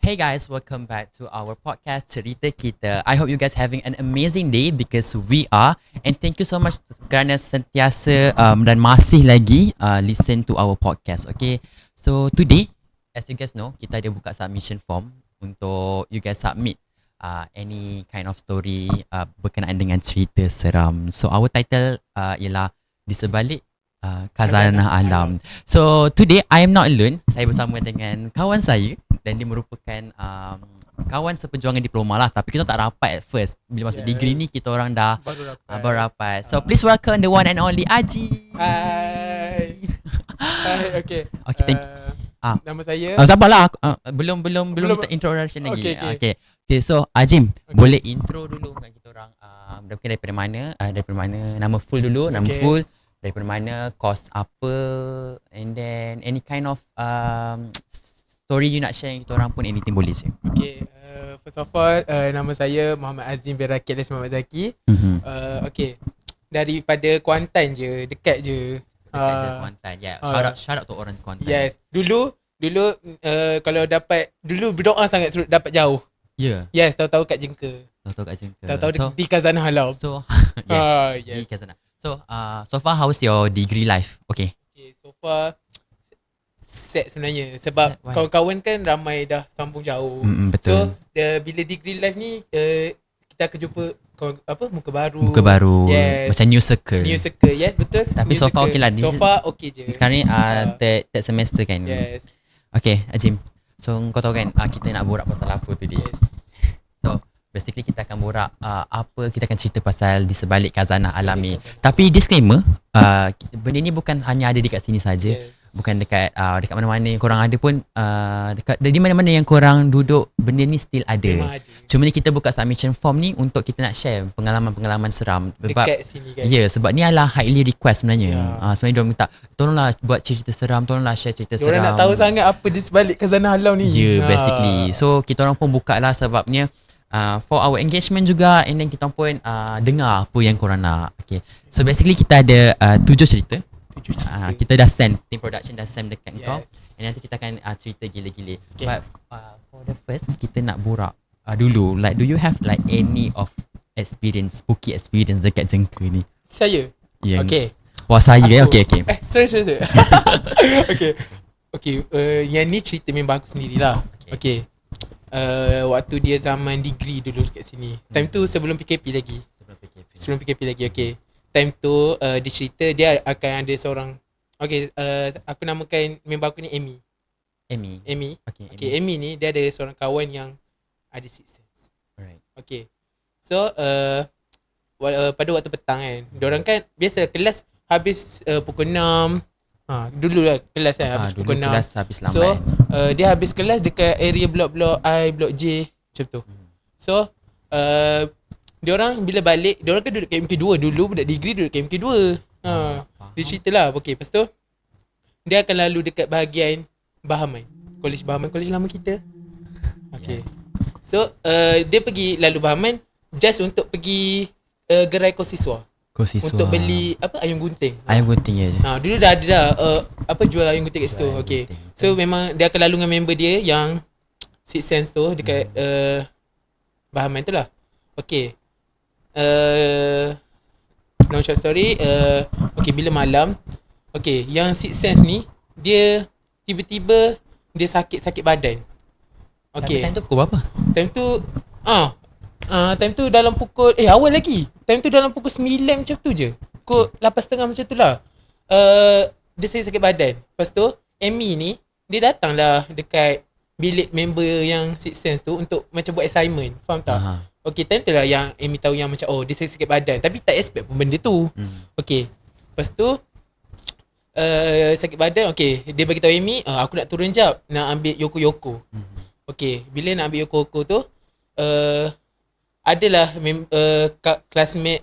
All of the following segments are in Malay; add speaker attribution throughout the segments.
Speaker 1: Hey guys, welcome back to our podcast Cerita Kita. I hope you guys having an amazing day because we are. And thank you so much kerana sentiasa dan masih lagi listen to our podcast. Okay, so today, as you guys know, kita ada buka submission form untuk you guys submit any kind of story berkenaan dengan cerita seram. So our title ialah Di Sebalik Khazanah Alam. So today I am not alone. Saya bersama dengan kawan saya dan dia merupakan kawan seperjuangan diploma lah. Tapi kita tak rapat at first. Bila masuk degree ni kita orang dah baru rapat. So please welcome the one and only Aji.
Speaker 2: Hai. Hai, okay.
Speaker 1: Okay, thank you.
Speaker 2: Nama saya
Speaker 1: Sabarlah, belum introduction lagi. Okay. So Ajim, boleh intro dulu dengan kita orang daripada mana? Daripada mana? Nama full dulu, nama full. Daripada mana, course apa, and then any kind of story you nak share dengan kita orang pun, anything boleh je.
Speaker 2: Okay, first of all, nama saya Muhammad Azim bin Rakit alias Muhammad Zaki. Okay, daripada Kuantan je, dekat je.
Speaker 1: Dekat je Kuantan, yeah. Shout out to orang Kuantan.
Speaker 2: Yes, dulu kalau dapat, dulu berdoa sangat suruh dapat jauh.
Speaker 1: Yeah.
Speaker 2: Yes, tahu-tahu kat Jengka. Tahu-tahu di Khazanah Alam.
Speaker 1: So, yes. Di Khazanah. So far how's your degree life? Okay,
Speaker 2: so far set sebenarnya sebab kawan-kawan kan ramai dah sambung jauh.
Speaker 1: Betul.
Speaker 2: So bila degree life ni kita akan jumpa muka baru. Yes.
Speaker 1: Macam new circle.
Speaker 2: Yes, betul.
Speaker 1: Tapi
Speaker 2: new
Speaker 1: so far okay lah.
Speaker 2: So far okay je.
Speaker 1: Sekarang ni third semester kan.
Speaker 2: Yes.
Speaker 1: Okay Ajim, so kau tahu kan kita nak borak pasal apa today?
Speaker 2: Yes.
Speaker 1: So basically kita akan borak kita akan cerita pasal di sebalik khazanah alam ni. Tapi disclaimer, benda ni bukan hanya ada dekat sini saja.
Speaker 2: Yes.
Speaker 1: Bukan dekat mana-mana yang korang ada pun, dekat di mana-mana yang korang duduk, benda ni still ada. Cuma ni kita buka submission form ni untuk kita nak share pengalaman-pengalaman seram
Speaker 2: dekat sini kan.
Speaker 1: Ya, sebab ni adalah highly request sebenarnya. Sebenarnya diorang minta, tolonglah buat cerita seram, tolonglah share cerita seram.
Speaker 2: Diorang nak tahu sangat apa di sebalik khazanah alam ni.
Speaker 1: Ya, basically. So kita orang pun buka lah sebabnya for our engagement juga, and then kita pun dengar apa yang korang nak. Okay. So basically kita ada 7 cerita. Kita dah send, team production dah send dekat kau. And nanti kita akan cerita gila-gila. But for the first, kita nak borak dulu. Like, do you have like any of spooky experience dekat Jengka ni?
Speaker 2: Saya? Okay.
Speaker 1: Wah, saya okay.
Speaker 2: Sorry. Okay, yang ni cerita memang aku sendirilah. Okay. Waktu dia zaman degree dulu kat sini. Time tu sebelum PKP lagi. Okay. Time tu dia cerita dia akan ada seorang, aku namakan member aku ni Amy. Okay, Amy ni dia ada seorang kawan yang ada sixth sense.
Speaker 1: Alright.
Speaker 2: Okay. So pada waktu petang kan, diorang kan biasa kelas habis pukul 6. Dulu lah kelas kan habis pukul 6.
Speaker 1: Kelas habis lambat.
Speaker 2: So dia habis kelas dekat area blok I, blok J macam tu. So diorang bila balik, diorang kan duduk kat MK2 dulu, budak degree duduk kat MK2. Dia cerita lah. Okay, lepas tu dia akan lalu dekat bahagian Bahaman, Kolej Bahaman, kolej lama kita. Okay. So dia pergi lalu Bahaman just untuk pergi gerai kosiswa. Untuk beli ayam gunting.
Speaker 1: Ayam gunting je.
Speaker 2: Dulu dah ada jual ayam gunting kat situ. Okay. So memang dia akan lalu dengan member dia yang Sixth Sense tu dekat Bahaman tu lah. Okay. Long short story. Okay, bila malam, okay, yang Sixth Sense ni dia tiba-tiba dia sakit badan. Okay.
Speaker 1: Time tu pukul berapa?
Speaker 2: Time tu dalam pukul awal lagi. Time tu dalam pukul 9 macam tu je. Pukul 8.30 macam tu lah. Dia sakit badan. Lepas tu Amy ni dia datang lah dekat bilik member yang Sixth Sense tu untuk macam buat assignment. Faham tak? Okay, time tu lah yang Amy tahu yang macam dia sakit badan. Tapi tak expect pun benda tu. Okay. Lepas tu sakit badan. Okay, dia bagi tahu Amy, aku nak turun jap, nak ambil Yoko. Okay, bila nak ambil Yoko tu adalah bukan classmate,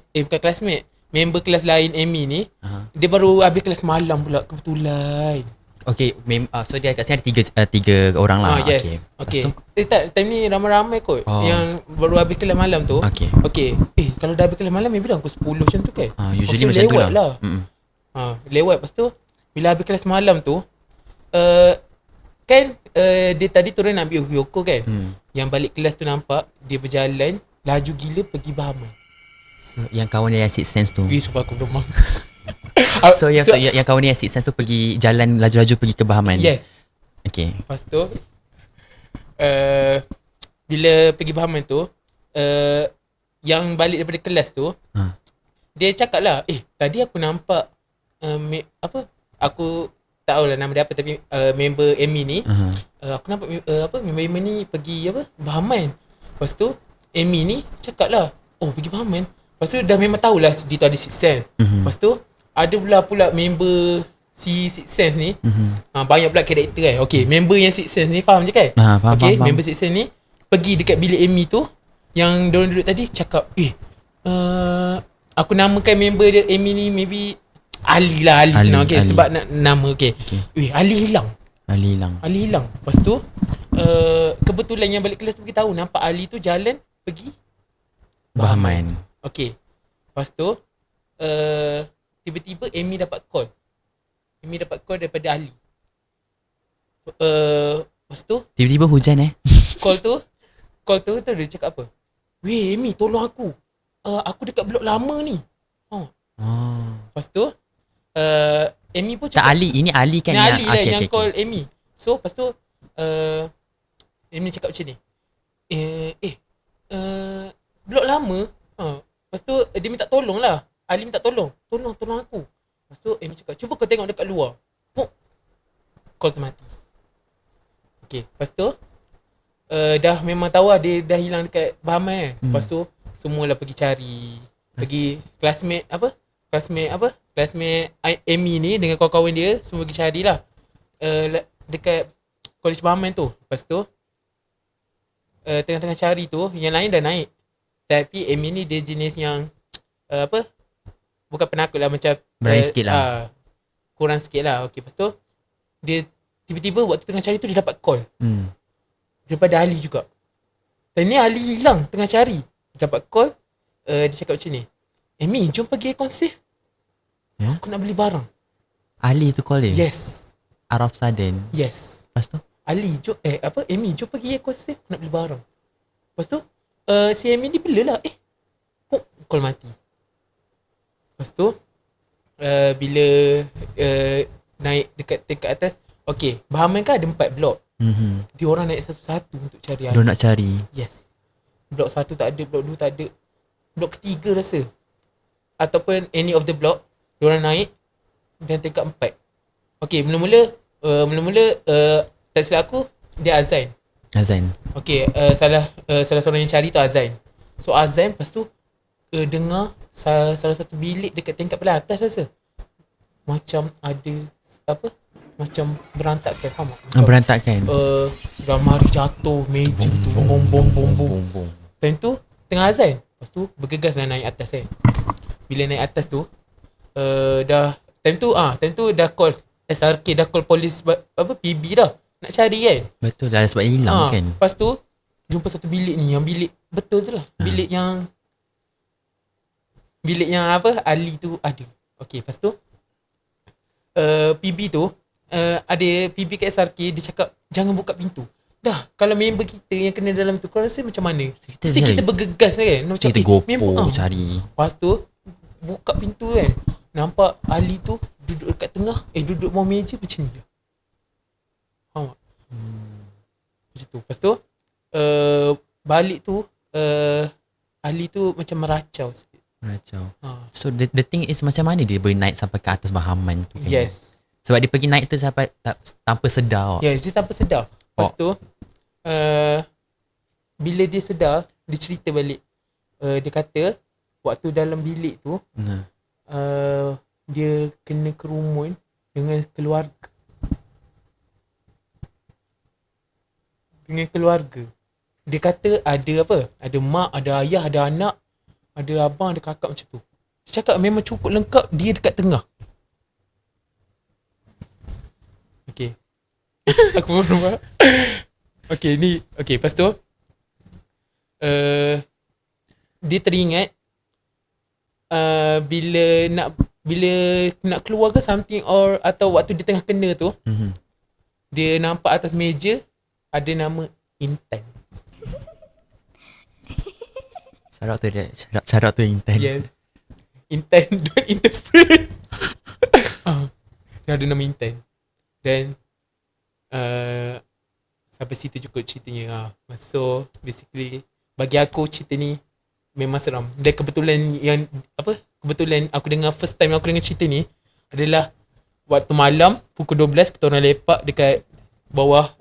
Speaker 2: member kelas lain Amy ni. Dia baru habis kelas malam pula kebetulan.
Speaker 1: Okay, so dia kat sini ada tiga orang lah.
Speaker 2: Yes. Okay. Time ni ramai-ramai kot yang baru habis kelas malam tu. Okay. Kalau dah habis kelas malam maybe dah pukul 10 macam tu kan.
Speaker 1: Usually macam tu lah.
Speaker 2: Lewat. Lepas tu bila habis kelas malam tu kan dia tadi turun nak ambil Yoko kan. Yang balik kelas tu nampak dia berjalan laju gila pergi Bahama.
Speaker 1: So, yang kawan dia yang Sixth Sense tu.
Speaker 2: Wih, sumpah aku belum mahu.
Speaker 1: So yang kawan dia yang Sixth Sense tu pergi jalan laju-laju pergi ke Bahaman.
Speaker 2: Yes.
Speaker 1: Okay.
Speaker 2: Lepas tu bila pergi Bahaman tu yang balik daripada kelas tu dia cakap lah, tadi aku nampak aku tak tahulah nama dia apa, tapi member Amy ni aku nampak member Amy ni pergi Bahaman. Lepas tu Amy ni cakap lah, pergi Bahaman. Lepas tu dah memang tahulah dia tu ada Sixth Sense. Lepas tu ada pula member si Sixth Sense ni, banyak pula karakter kan. Okay, member yang Sixth Sense ni faham je kan?
Speaker 1: Faham,
Speaker 2: okay,
Speaker 1: faham.
Speaker 2: member Sixth Sense ni pergi dekat bilik Amy tu, yang diorang duduk tadi, cakap aku namakan member dia Amy ni maybe Ali lah, Ali senang. Okay, sebab nak nama. Okay. Ali hilang. Lepas tu kebetulan yang balik kelas tu pergi tahu, nampak Ali tu jalan pergi
Speaker 1: Bahaman.
Speaker 2: Okay. Lepas tu tiba-tiba Amy dapat call. Daripada Ali. Lepas tu
Speaker 1: Tiba-tiba hujan
Speaker 2: Call tu dia cakap apa? Weh Amy, tolong aku. Aku dekat blok lama ni. Lepas tu Amy pun cakap,
Speaker 1: tak, Ali. Ini Ali kan?
Speaker 2: ni Ali lah
Speaker 1: okay,
Speaker 2: yang call Amy. So lepas tu Amy cakap macam ni, blok lama. Lepas tu dia minta tolong lah. Ali minta tolong aku. Lepas tu Amy cakap, cuba kau tengok dekat luar. Call tu mati. Okay, lepas tu dah memang tahu lah dia dah hilang dekat Bahaman kan. Lepas tu semualah pergi cari. Pergi classmate Amy ni dengan kawan-kawan dia semua pergi carilah dekat College Bahaman tu. Lepas tu tengah-tengah cari tu, yang lain dah naik. Tapi Amy ni dia jenis yang bukan penakut lah, macam
Speaker 1: berani sikit lah.
Speaker 2: kurang sikit lah. Okay, lepas tu dia tiba-tiba waktu tengah cari tu dia dapat call daripada Ali juga. Dan ni Ali hilang tengah cari. Dia dapat call, dia cakap macam ni, Amy, jom pergi Aircon Safe. Aku nak beli barang.
Speaker 1: Ali tu call dia?
Speaker 2: Yes.
Speaker 1: Out of sudden?
Speaker 2: Yes.
Speaker 1: Lepas tu?
Speaker 2: Ali, Amy, jom pergi Aircon Safe, aku nak beli barang. Lepas tu si Amy ni bila lah call mati. Lepas tu bila naik dekat tingkat atas, okay, Bahaman kan ada 4 blok. Dia orang naik satu-satu untuk cari Ali.
Speaker 1: Dia nak cari?
Speaker 2: Yes. Blok 1 tak ada, blok 2 tak ada, blok 3 rasa, ataupun any of the block, dia orang naik dan tingkat 4. Okay, mula-mula tak silap aku dia Azan. Okay, salah seorang yang cari tu Azan. So Azan, lepas tu dengar salah satu bilik dekat tingkat paling atas rasa macam ada macam berantakan. Faham tak?
Speaker 1: Berantakan.
Speaker 2: Ramari jatuh, meja tu bom. Time tu tengah azan. Lepas tu bergegas lah naik atas kan. Bila naik atas tu dah time tu dah call SRK, dah call polis PB dah nak cari kan.
Speaker 1: Betul lah, sebab hilang kan.
Speaker 2: Lepas tu jumpa satu bilik ni, yang bilik betul tu lah. Bilik yang Ali tu ada. Okay, lepas tu PB tu ada PB kat SRK, dia cakap jangan buka pintu. Dah, kalau member kita yang kena dalam tu, kau rasa macam mana? Kita bergegas kan. Macam
Speaker 1: kita gopo cari.
Speaker 2: Lepas tu buka pintu kan, nampak Ali tu duduk dekat tengah, duduk bawah meja macam ni dah. Faham tak? Macam tu. Lepas tu balik tu Ali tu macam meracau sikit. So the thing is, macam mana dia boleh naik sampai ke atas Bahaman tu kan? Yes.
Speaker 1: Sebab dia pergi naik tu sampai tanpa sedar.
Speaker 2: Yes, dia tanpa sedar. Lepas tu bila dia sedar, dia cerita balik. Dia kata waktu dalam bilik tu dia kena kerumun dengan keluarga. Dia kata ada ada mak, ada ayah, ada anak, ada abang, ada kakak macam tu. Dia cakap memang cukup lengkap, dia dekat tengah. Okay. Aku pun nampak. Okay, lepas tu dia teringat bila nak keluar ke something, atau waktu dia tengah kena tu, dia nampak atas meja ada nama Intan.
Speaker 1: Syarat tu yang intent.
Speaker 2: Yes. Intan, don't interfere. Dia ada nama Intan. Dan sampai situ cukup ceritanya. So basically bagi aku cerita ni memang seram. Dan kebetulan aku dengar first time aku dengar cerita ni adalah waktu malam pukul 12 kita orang lepak dekat bawah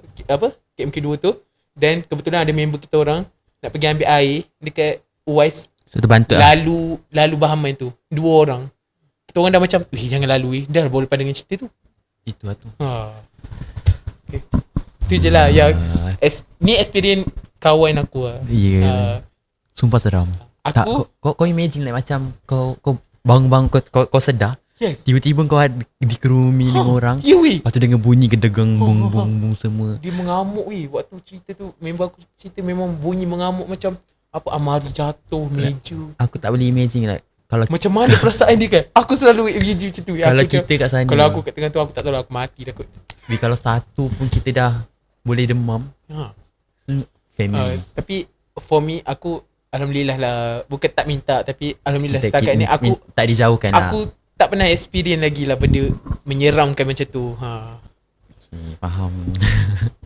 Speaker 2: KMK2 tu. Dan kebetulan ada member kita orang nak pergi ambil air dekat Uwais.
Speaker 1: So terbantu lah.
Speaker 2: Lalu Bahaman tu 2 orang. Kita orang dah macam jangan lalu dah boleh pada dengan cerita tu.
Speaker 1: Itu lah tu.
Speaker 2: Okay. Itu je lah yang ni experience kawan aku lah.
Speaker 1: Yeah. Sumpah seram.
Speaker 2: Aku
Speaker 1: Kau imagine like macam kau bangun-bangun kau sedar.
Speaker 2: yes.
Speaker 1: Tiba-tiba kau ada dikerumi dengan orang.
Speaker 2: Ya weh.
Speaker 1: Lepas tu dengan bunyi gedegang bung semua.
Speaker 2: Dia mengamuk weh. Waktu cerita tu member aku cerita memang bunyi mengamuk macam amari jatuh meja.
Speaker 1: Aku tak boleh imagine like kalau
Speaker 2: Macam mana perasaan dia kan? Aku selalu imagine macam tu.
Speaker 1: kalau
Speaker 2: Aku
Speaker 1: kita kat sana.
Speaker 2: kalau aku kat tengah tu aku tak tahu lah, aku mati dah kot.
Speaker 1: Tapi kalau satu pun kita dah boleh demam. Family.
Speaker 2: Tapi for me aku alhamdulillah lah, bukan tak minta tapi alhamdulillah setakat ni aku
Speaker 1: tak dijauhkan lah.
Speaker 2: aku tak pernah experience lagi lah benda menyeramkan macam tu.
Speaker 1: Okay, faham.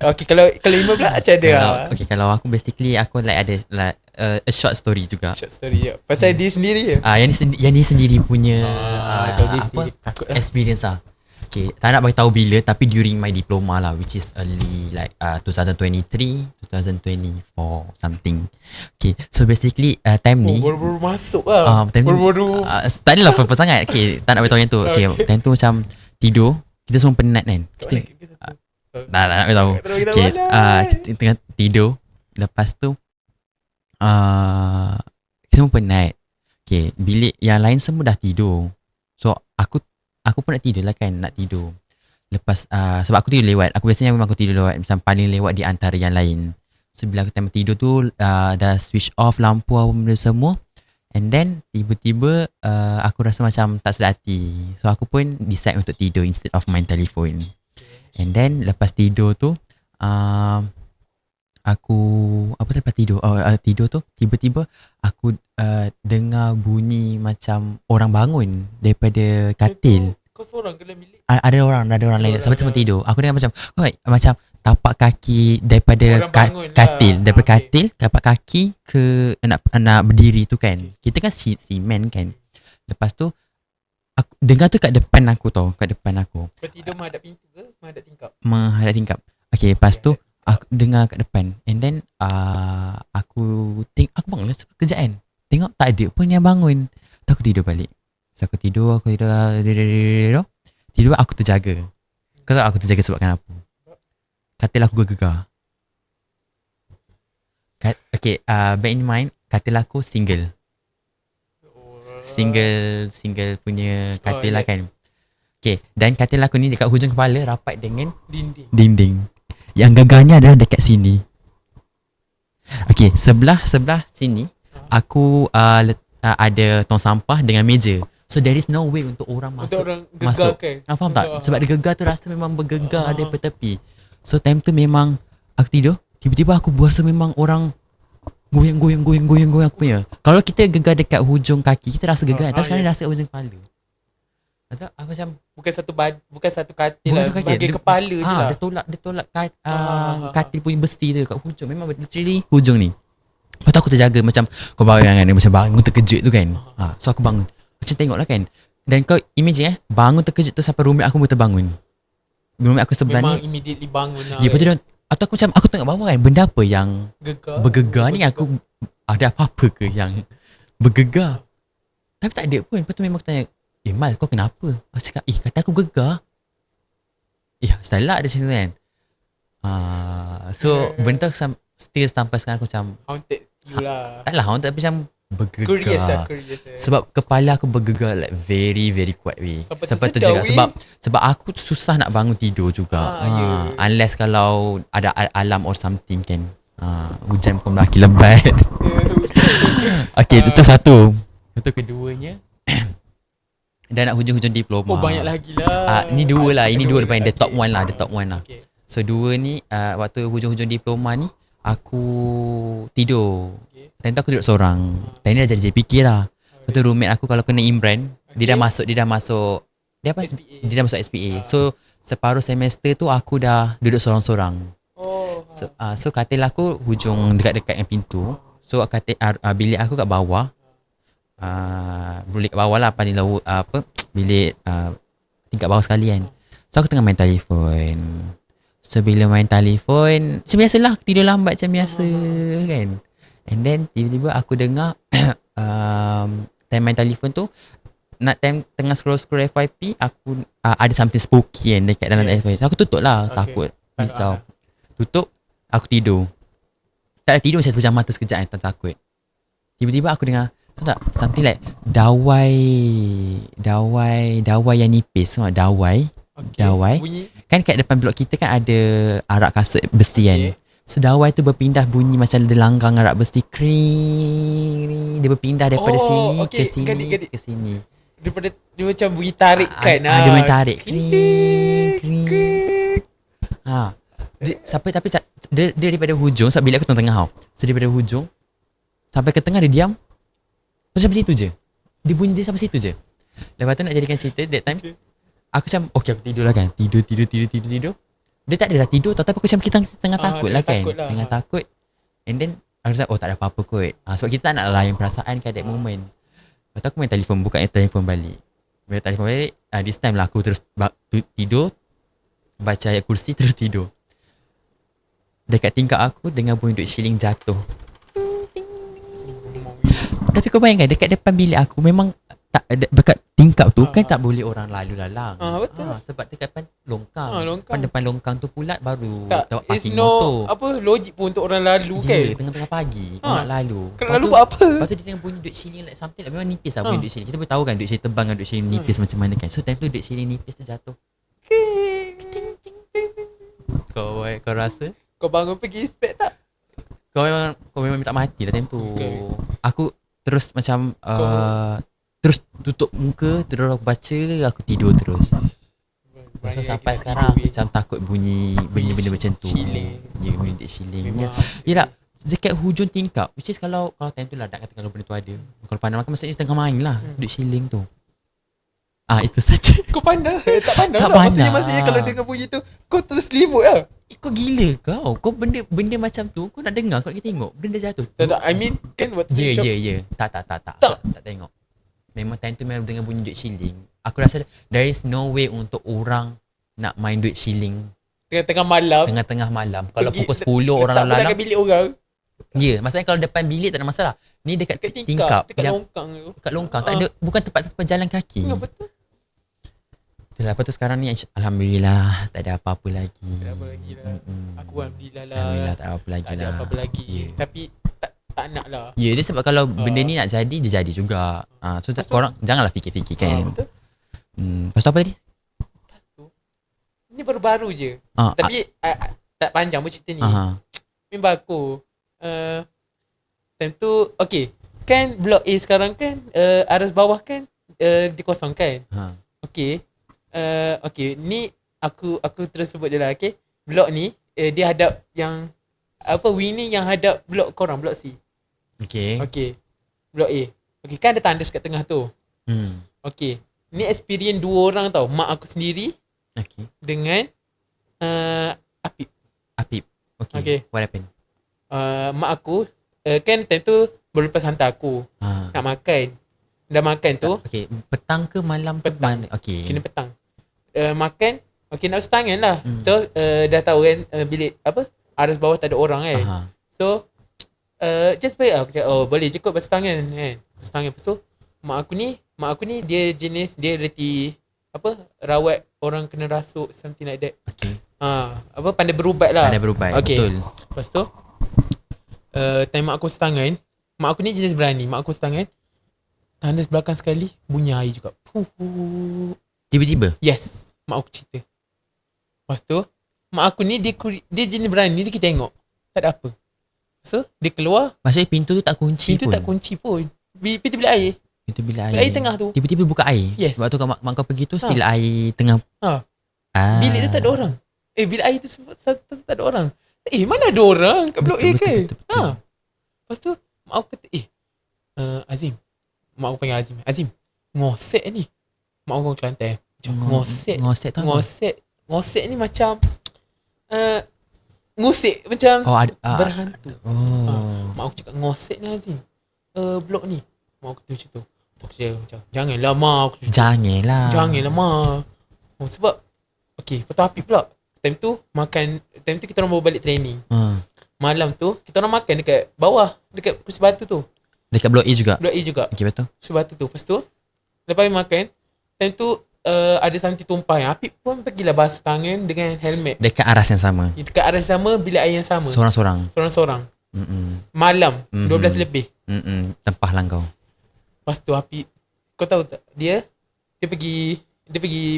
Speaker 2: Okay, kalau Ima pula macam ada lah.
Speaker 1: Okay, kalau aku basically aku like ada like a short story juga.
Speaker 2: Short story ya. Pasal dia sendiri je.
Speaker 1: Yang ni sendiri punya
Speaker 2: takut lah.
Speaker 1: experience lah. Okay, tak nak bagi tahu bila tapi during my diploma lah, which is early like 2023, 2024 something. Okay, so basically time ni
Speaker 2: baru masuk lah.
Speaker 1: time
Speaker 2: Baru
Speaker 1: tak adalah apa-apa sangat. Okay, tak nak bagi tahu yang tu. Okay, time tu macam tidur, kita semua penat kan. Kita tak nak bagi tahu. Okay, kita tengah tidur. Lepas tu kita semua penat. Okay, bilik yang lain semua dah tidur. So aku pun nak tidur lah kan, nak tidur. Lepas sebab aku tidur lewat. Aku biasanya memang aku tidur lewat, macam paling lewat di antara yang lain. So bila aku time tidur tu dah switch off lampu apa benda semua. And then tiba-tiba aku rasa macam tak sedar hati. So aku pun decide untuk tidur instead of main telefon. And then lepas tidur tu aku lepas tidur tidur tu tiba-tiba aku dengar bunyi macam orang bangun daripada katil.
Speaker 2: Kau seorang ke dalam bilik?
Speaker 1: Ada orang lain sampai semua tidur. Aku dengar macam tapak kaki daripada katil, daripada katil tapak kaki ke nak berdiri tu kan. Kita kan simen kan. Lepas tu aku dengar tu kat depan aku tau, kat depan aku.
Speaker 2: Kau tidur menghadap pintu ke menghadap tingkap?
Speaker 1: Menghadap tingkap. Okay, lepas tu aku dengar kat depan. And then aku bangun lah sekejap kan. Tengok tak ada pun yang bangun. Tu aku tidur balik. So aku tidur aku terjaga. Kau tahu aku terjaga sebab kenapa? Katil aku bergegar. Okay, bear in mind katil aku single punya katil lah kan. Okay, dan katil aku ni dekat hujung kepala rapat dengan dinding. Yang gegarnya adalah dekat sini. Okay, sebelah sini aku ada tong sampah dengan meja. So there is no way untuk orang masuk. Masuk. Faham tak? Sebab dia gegar tu rasa memang bergegar daripada tepi. So time tu memang aku tidur, tiba-tiba aku berasa memang orang goyang aku punya. Kalau kita gegar dekat hujung kaki, kita rasa gegar. Tapi sekarang rasa kat hujung kepala. Atau aku macam
Speaker 2: bukan satu katil lah, bahagian kepala je lah.
Speaker 1: Dia tolak katil punya besi tu kat hujung. Memang literally hujung ni. Lepas tu aku terjaga macam kau bayangkan macam bangun terkejut tu kan. So aku bangun. Macam tengok lah kan. Dan kau imagine bangun terkejut tu sampai roommate aku pun terbangun. Roommate aku sebelah
Speaker 2: memang
Speaker 1: ni
Speaker 2: immediately bangun lah.
Speaker 1: Lepas tu atau aku macam aku tengok bawah kan, benda apa yang bergegar ni. Aku ada apa-apa ke yang bergegar? Tapi tak ada pun. Lepas tu memang aku tanya, Mal kau kenapa? Aku cakap, kata aku gegar. Salah ada macam tu kan. So benda tu still sampai sekarang aku macam
Speaker 2: haunted you lah.
Speaker 1: Taklah haunted tapi macam bergegar.
Speaker 2: Curious.
Speaker 1: Sebab kepala aku bergegar like very very kuat weh. Sampai terjaga sebab aku susah nak bangun tidur juga. Unless kalau ada alarm or something kan. Hujan pun lagi lebat. Okay, itu satu. Itu keduanya. Dan nak hujung-hujung diploma.
Speaker 2: Banyak lagi lah.
Speaker 1: Ini dua lah. Ini dua depan. The top one lah. Okay. So 2 ni waktu hujung-hujung diploma ni aku tidur.
Speaker 2: Okay.
Speaker 1: Time tu aku duduk seorang. Time ni dah jadi JPK lah. Lepas tu roommate aku kalau kena Imran, dia dah masuk dia apa?
Speaker 2: SPA.
Speaker 1: Dia dah masuk SPA. So separuh semester tu aku dah duduk seorang-seorang.
Speaker 2: Oh.
Speaker 1: So katil aku hujung dekat-dekat dengan pintu. So katil bilik aku kat bawah. Bilik kat bawah lah bilik tingkat bawah sekali kan. So aku tengah main telefon. So bila main telefon, macam biasalah aku tidur lambat macam biasa kan. And then tiba-tiba aku dengar time main telefon tu, nak time tengah scroll FYP, aku ada something spooky kan dekat dalam FYP. So, aku tutup lah, takut risau. Tutup, aku tidur. Tak ada tidur, saya pejam mata sekejap kan, takut. Tiba-tiba aku dengar, tahu tak, something like dawai yang nipis, semua dawai. Dawai.
Speaker 2: Bunyi.
Speaker 1: Kan kat depan blok kita kan ada arak kasut besi kan. So dawai tu berpindah bunyi macam ada langgang arak besi. Kring. Dia berpindah daripada sini ke sini
Speaker 2: Gadik.
Speaker 1: ke sini.
Speaker 2: Daripada dia macam bunyi tarik kan.
Speaker 1: Dia main tarik. Kring. Tapi dia daripada hujung, sebab bilik aku tengah-tengah tau. So daripada hujung sampai ke tengah dia diam. Macam situ je. Dia bunyi dia sampai situ je. Lepas tu nak jadikan cerita that time. Aku macam aku tidur lah kan. Tidur. Dia tak ada dah tidur tapi aku macam kita tengah takut lah kan. Tengah takut. And then aku rasa tak ada apa-apa kot. Sebab kita tak nak layan perasaan kan that moment. Lepas tu aku main telefon, buka telefon balik. Bila telefon balik, this time lah aku terus tidur. Baca ayat kursi terus tidur. Dekat tingkap aku dengar bunyi duit shilling jatuh. Tapi kau bayangkan dekat depan bilik aku memang dekat tingkap tu kan tak boleh orang lalu lalang.
Speaker 2: Betul.
Speaker 1: Sebab dekat depan longkang.
Speaker 2: Longkang.
Speaker 1: Depan longkang tu pula baru
Speaker 2: Tak,
Speaker 1: parking
Speaker 2: it's no
Speaker 1: motor.
Speaker 2: apa logik pun untuk orang lalu kan.
Speaker 1: Tengah-tengah pagi kau nak lalu.
Speaker 2: Kau lalu buat apa?
Speaker 1: Lepas tu dia dengan bunyi duit shilling like something like, memang nipis lah bunyi duit shilling. Kita boleh tahu kan duit shilling tebang dengan duit shilling nipis macam mana kan. So time tu duit shilling nipis tu jatuh. Kau rasa?
Speaker 2: Kau bangun pergi spek tak?
Speaker 1: Kau memang minta mati lah time tu. Aku terus macam terus tutup muka, terus aku baca, aku tidur terus. So sampai sekarang aku macam takut bunyi benda-benda macam tu. Ya, bunyi duit shilling. Yelah, dekat hujung tingkap, which is kalau time tu lah nak kata kalau benda tu ada. Kalau pandang makan maksudnya tengah main lah duit shilling tu. Itu saja.
Speaker 2: Kau pandang? Tak pandang
Speaker 1: Tak
Speaker 2: lah.
Speaker 1: pandang.
Speaker 2: Maksudnya kalau dengar bunyi tu, kau terus selimut lah.
Speaker 1: Kau gila kau. Kau benda macam tu kau nak dengar, kau nak tengok benda jatuh.
Speaker 2: Tak, I mean kan waktu
Speaker 1: Ya. Tak tengok. Memang time tu memang dengan bunyi duit shilling. Aku rasa there is no way untuk orang nak main duit shilling
Speaker 2: tengah-tengah malam.
Speaker 1: Tengah-tengah malam. Kalau pukul 10 orang lalang.
Speaker 2: Tak bilik orang.
Speaker 1: Ya, maksudnya kalau depan bilik tak ada masalah. Ni dekat tingkap.
Speaker 2: Dekat
Speaker 1: yang
Speaker 2: longkang tu.
Speaker 1: Dekat longkang. Tak ada, bukan tempat jalan kaki.
Speaker 2: Ya, betul.
Speaker 1: Itulah, lepas tu sekarang ni Alhamdulillah tak ada apa-apa lagi.
Speaker 2: Tak ada apa lagi lah. Aku Alhamdulillah lah.
Speaker 1: Alhamdulillah tak ada apa lagi
Speaker 2: Tak ada
Speaker 1: lah.
Speaker 2: apa-apa lagi.
Speaker 1: Yeah.
Speaker 2: Tapi tak nak lah.
Speaker 1: Ya, dia sebab kalau benda ni nak jadi, dia jadi juga. So korang janganlah fikir-fikir kan.
Speaker 2: Betul.
Speaker 1: Lepas tu apa tadi?
Speaker 2: Lepas tu ni baru-baru je. Tapi tak panjang pun cerita ni. Memang aku time tu okay. Kan blok A sekarang kan aras bawah kan dikosongkan. Okay. Okay, ni aku terus sebut je lah. Okay, blok ni dia hadap yang wing ni yang hadap blok korang, blok C.
Speaker 1: Okay.
Speaker 2: Blok A. Okay, kan ada tandas kat tengah tu. Okay, ni experience 2 orang tau. Mak aku sendiri dengan Apip. Okay.
Speaker 1: What happened?
Speaker 2: Mak aku kan time tu baru lepas hantar aku nak makan. Dah makan tu.
Speaker 1: Okay, petang ke malam?
Speaker 2: Petang.
Speaker 1: Okay.
Speaker 2: Kena petang. Makan. Okay, nak setangan lah. So, dah tahu kan bilik aras bawah tak ada orang kan. So, just baik aku cakap, boleh je kot basuh tangan kan. Basuh tangan. Lepas tu, mak aku ni dia jenis, dia reti rawat orang kena rasuk, something like that.
Speaker 1: Okay.
Speaker 2: Pandai berubat lah.
Speaker 1: Pandai berubat, betul.
Speaker 2: Lepas tu, time mak aku setangan, mak aku ni jenis berani. Mak aku setangan, tandas belakang sekali, bunyi air juga.
Speaker 1: Tiba-tiba?
Speaker 2: Yes, mak aku cerita. Lepas tu, mak aku ni dia jenis berani, dia kita tengok. Tak ada apa. So, dia keluar.
Speaker 1: Maksudnya pintu tu tak kunci
Speaker 2: Pintu tak kunci pun. Pintu bilik air.
Speaker 1: Pintu bilik air.
Speaker 2: Bilik air tengah tu.
Speaker 1: Tiba-tiba buka air?
Speaker 2: Yes.
Speaker 1: Sebab tu mak kau pergi tu still air tengah.
Speaker 2: Bilik tu tak ada orang. bilik air tu satu tak ada orang. Mana ada orang kat blok A kan? Lepas tu mak aku kata Azim, mak aku panggil Azim, Azim ngosek ni. Mak aku orang Kelantan. Macam
Speaker 1: Ngosek tu apa?
Speaker 2: Ngosek ni macam ngusik macam berhantu. Mak aku cakap ngosek ni Azim, blok ni. Mak aku kata macam tu. Aku cakap janganlah mak. Janganlah mak. Sebab lepas tu api pula. Time tu kita orang bawa balik training. Malam tu kita orang makan dekat bawah, dekat kursi batu tu.
Speaker 1: Dekat blok A juga?
Speaker 2: Blok A juga.
Speaker 1: Okay, betul.
Speaker 2: Kursi batu tu. Lepas tu lepas makan, time tu ada something tumpah. Apip pun pergilah basuh tangan dengan helmet.
Speaker 1: Dekat aras yang sama?
Speaker 2: Dekat aras yang sama, bilik air yang sama. Sorang-sorang. Malam 12 lebih.
Speaker 1: Tempahlah kau.
Speaker 2: Lepas tu Apip, kau tahu tak, dia pergi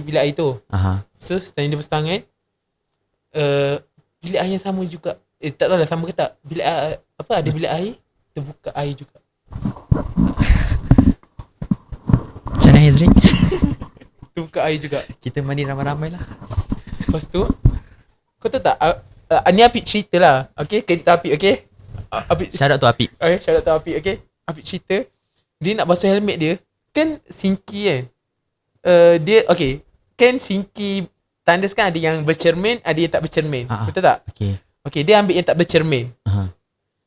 Speaker 2: bilik air tu. So setelah dia basuh tangan, bilik air yang sama juga. Tak tahu lah sama ke tak. Bilik air, ada bilik air, terbuka air juga.
Speaker 1: Macam mana Hezri?
Speaker 2: Terbuka air juga.
Speaker 1: Kita mandi ramai-ramai lah.
Speaker 2: Lepas tu kau tahu tak, ni Apip cerita lah. Okay, kredit tu Apip. Okay,
Speaker 1: Shout out tu Apip.
Speaker 2: Okay, shout out tu Apip. Okay, Apip cerita dia nak basuh helmet dia. Kan sinki kan, dia okay, kan sinki tandas kan ada yang bercermin, ada yang tak bercermin. Betul tak? Okay, dia ambil yang tak bercermin.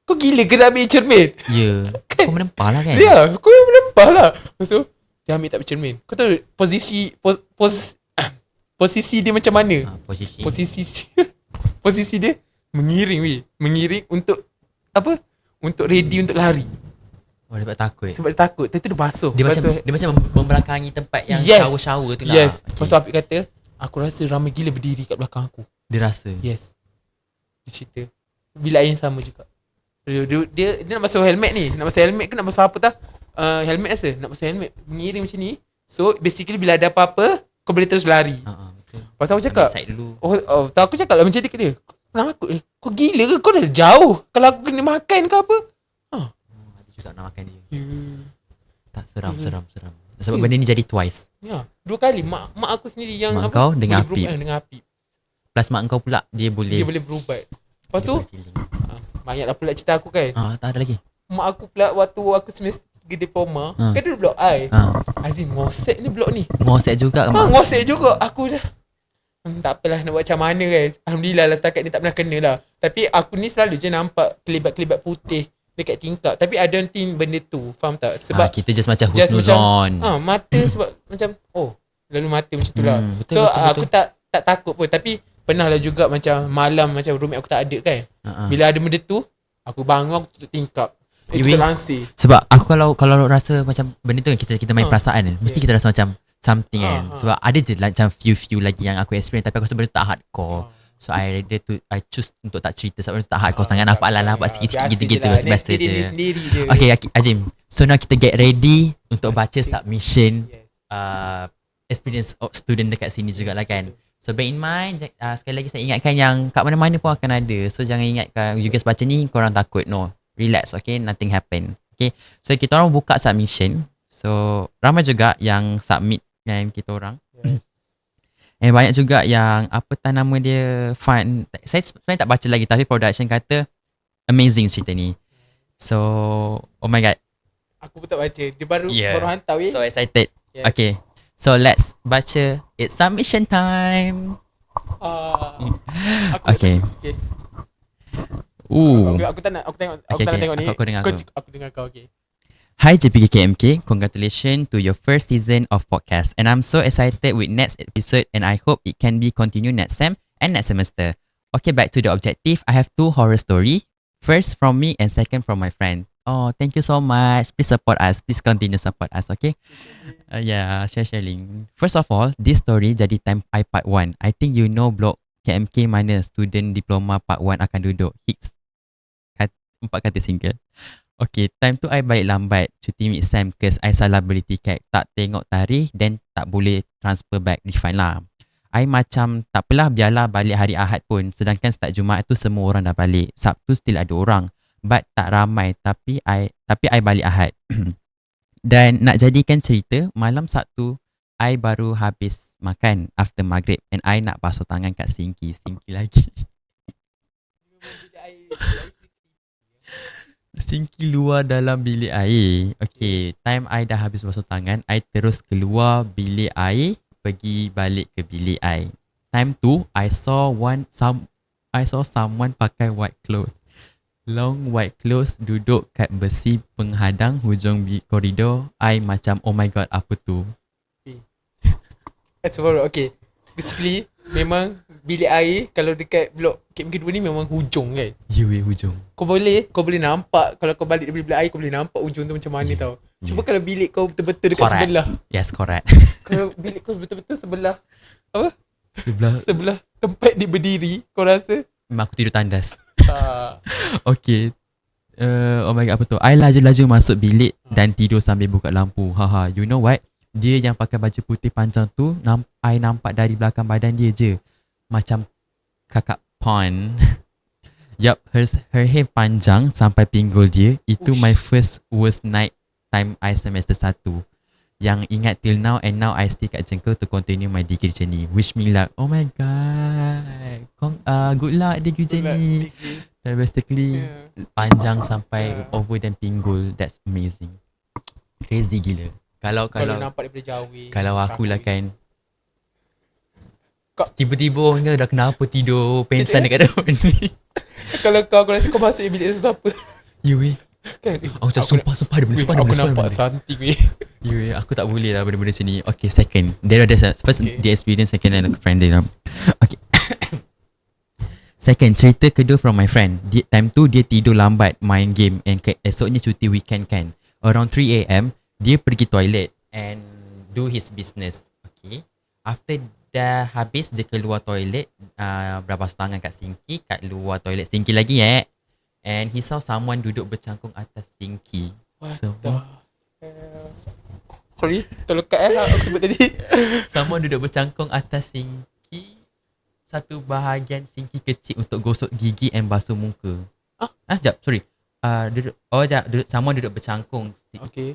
Speaker 2: Kau gila ke nak ambil cermin?
Speaker 1: Ya. Kau menempah lah kan?
Speaker 2: Ya, kau menempah lah. Lepas tu dia ambil tak bercermin. Kau tahu posisi dia macam mana? Posisi dia mengiring untuk apa? Untuk ready untuk lari.
Speaker 1: Dia takut.
Speaker 2: Sebab dia takut. Tentu dia basuh.
Speaker 1: Dia macam membelakangi tempat yang shower tu lah.
Speaker 2: Yes. Lepas tu Apip kata, aku rasa ramai gila berdiri kat belakang aku.
Speaker 1: Dia rasa?
Speaker 2: Yes. Dia cerita. Bilik air yang sama juga. Dia nak basuh helmet ni. Nak basuh helmet ke nak basuh apa tak? Helmet rasa. Nak basuh helmet. Mengiring macam ni. So basically bila ada apa-apa, kau boleh terus lari.
Speaker 1: Betul.
Speaker 2: Pasal aku cakap,
Speaker 1: dulu.
Speaker 2: Tak, aku cakap lah macam dia ke dia. Kau penakut dia. Kau gila ke? Kau dah jauh. Kalau aku kena makan ke apa?
Speaker 1: Ada juga nak makan dia. Tak, seram. Sebab benda ni jadi twice.
Speaker 2: Ya, 2 kali. Mak aku sendiri yang
Speaker 1: mak kau dengan Apip.
Speaker 2: Dengan Apip.
Speaker 1: Plus mak kau pula dia boleh
Speaker 2: berubat. Lepas tu banyaklah pula cerita aku kan.
Speaker 1: Tak ada lagi.
Speaker 2: Mak aku pula waktu aku semester 3 diploma, kan dia blok I. Azim, ngosek ni blok ni.
Speaker 1: Ngosek juga ke mak?
Speaker 2: Ngosek juga. Aku dah tak apalah nak buat macam mana kan. Alhamdulillah lah setakat ni tak pernah kena lah. Tapi aku ni selalu je nampak kelibat-kelibat putih dekat tingkap. Tapi I don't think benda tu. Faham tak? Sebab
Speaker 1: kita just macam husnuzon.
Speaker 2: Mata sebab macam lalu mata macam tu lah.
Speaker 1: Betul.
Speaker 2: Aku tak takut pun. Tapi pernah lah juga macam malam macam roommate aku tak ada kan. Bila ada benda tu, aku bangun, aku tutup tingkap. Itu langsir.
Speaker 1: Sebab aku kalau rasa macam benda tu kan, kita main perasaan kan, mesti kita rasa macam something kan. Sebab ada je macam few lagi yang aku experience, tapi aku rasa benda tu tak hardcore. So I choose untuk tak cerita sebab benda tu tak hardcore sangat. Nampak sikit-sikit gitu-gitu. Biasa je. Okay Azim, so now kita get ready untuk baca submission experience of student dekat sini jugalah kan. So bear in mind, sekali lagi saya ingatkan yang kat mana-mana pun akan ada. So jangan ingatkan you guys baca ni korang takut. No, relax, okay, nothing happen. Okay, so kita orang buka submission. So ramai juga yang submit dengan kita orang. And banyak juga yang nama dia fun. Saya sebenarnya tak baca lagi, tapi production kata amazing cerita ni. So oh my god,
Speaker 2: aku pun tak baca. Dia baru hantar weh.
Speaker 1: So excited. Okay, so let's baca. It's submission time. Okay.
Speaker 2: Aku tak nak tengok ni.
Speaker 1: Aku dengar
Speaker 2: kau. Okay.
Speaker 1: Hi JPKKMK, congratulations to your first season of podcast, and I'm so excited with next episode, and I hope it can be continued next sem and next semester. Okay, back to the objective. I have 2 horror story. First from me and second from my friend. Oh, thank you so much. Please support us. Please continue support us, okay? Sharing. First of all, this story jadi time I part 1. I think you know blok KMK mana student diploma part 1 akan duduk. Hicks. 4 kata single. Okay, time tu I balik lambat cuti mid sem cause I salah beli tiket. Tak tengok tarikh, then tak boleh transfer back, refund lah. I macam tak apalah, biarlah balik hari Ahad pun. Sedangkan start Jumaat tu semua orang dah balik. Sabtu still ada orang. But tak ramai, tapi I balik Ahad. Dan nak jadikan cerita, malam Sabtu I baru habis makan after maghrib and I nak basuh tangan kat sinki lagi. Sinki luar dalam bilik air. Okay, time I dah habis basuh tangan, I terus keluar bilik air, pergi balik ke bilik I. Time tu, I saw someone pakai white clothes. Long white clothes duduk kat besi penghadang hujung koridor. I macam, oh my god, apa tu?
Speaker 2: Okay, basically memang bilik air kalau dekat blok KMK2 ni memang hujung kan.
Speaker 1: Hujung.
Speaker 2: Kau boleh nampak, kalau kau balik dari bilik air kau boleh nampak hujung tu macam mana tau. Cuba kalau bilik kau betul-betul dekat
Speaker 1: Correct.
Speaker 2: sebelah.
Speaker 1: Yes, correct.
Speaker 2: Kalau bilik kau betul-betul sebelah apa? Sebelah tempat dia berdiri, kau rasa?
Speaker 1: Memang aku tidur tandas. Okay. Oh my god, apa tu? I laju-laju masuk bilik dan tidur sambil buka lampu. Haha, you know what? Dia yang pakai baju putih panjang tu, I nampak dari belakang badan dia je. Macam kakak Pon. Yup, her hair panjang sampai pinggul dia. Itu my first worst night time I semester 1. Yang ingat till now, and now I stay kat Jengkel to continue my degree journey. Wish me luck. Oh my god. Good luck degree journey. Dan basically panjang sampai over dan pinggul. That's amazing. Crazy gila. Kalau
Speaker 2: nampak daripada jauh.
Speaker 1: Kalau aku lah kan, tiba-tiba orang dah kenapa tidur pensan dekat daun ni.
Speaker 2: Kalau aku rasa kau masuk bilik tu apa?
Speaker 1: You weh.
Speaker 2: Kan?
Speaker 1: Aku cakap sumpah ada benda.
Speaker 2: Aku nampak something weh.
Speaker 1: You weh, aku tak boleh lah benda-benda macam ni. Okay, second. First the experience, second and friend dia. Okay. Second, cerita kedua from my friend. Time tu dia tidur lambat main game and esoknya cuti weekend kan. Around 3 AM, dia pergi toilet and do his business. Okay. After dah habis, dia keluar toilet, berbasuh tangan kat sinki, kat luar toilet sinki lagi and he saw someone duduk bercangkung atas sinki.
Speaker 2: What the hell? Sorry, tolong cut aku sebut tadi.
Speaker 1: Someone duduk bercangkung atas sinki, satu bahagian sinki kecil untuk gosok gigi and basuh muka. Sekejap, sorry. Someone duduk bercangkung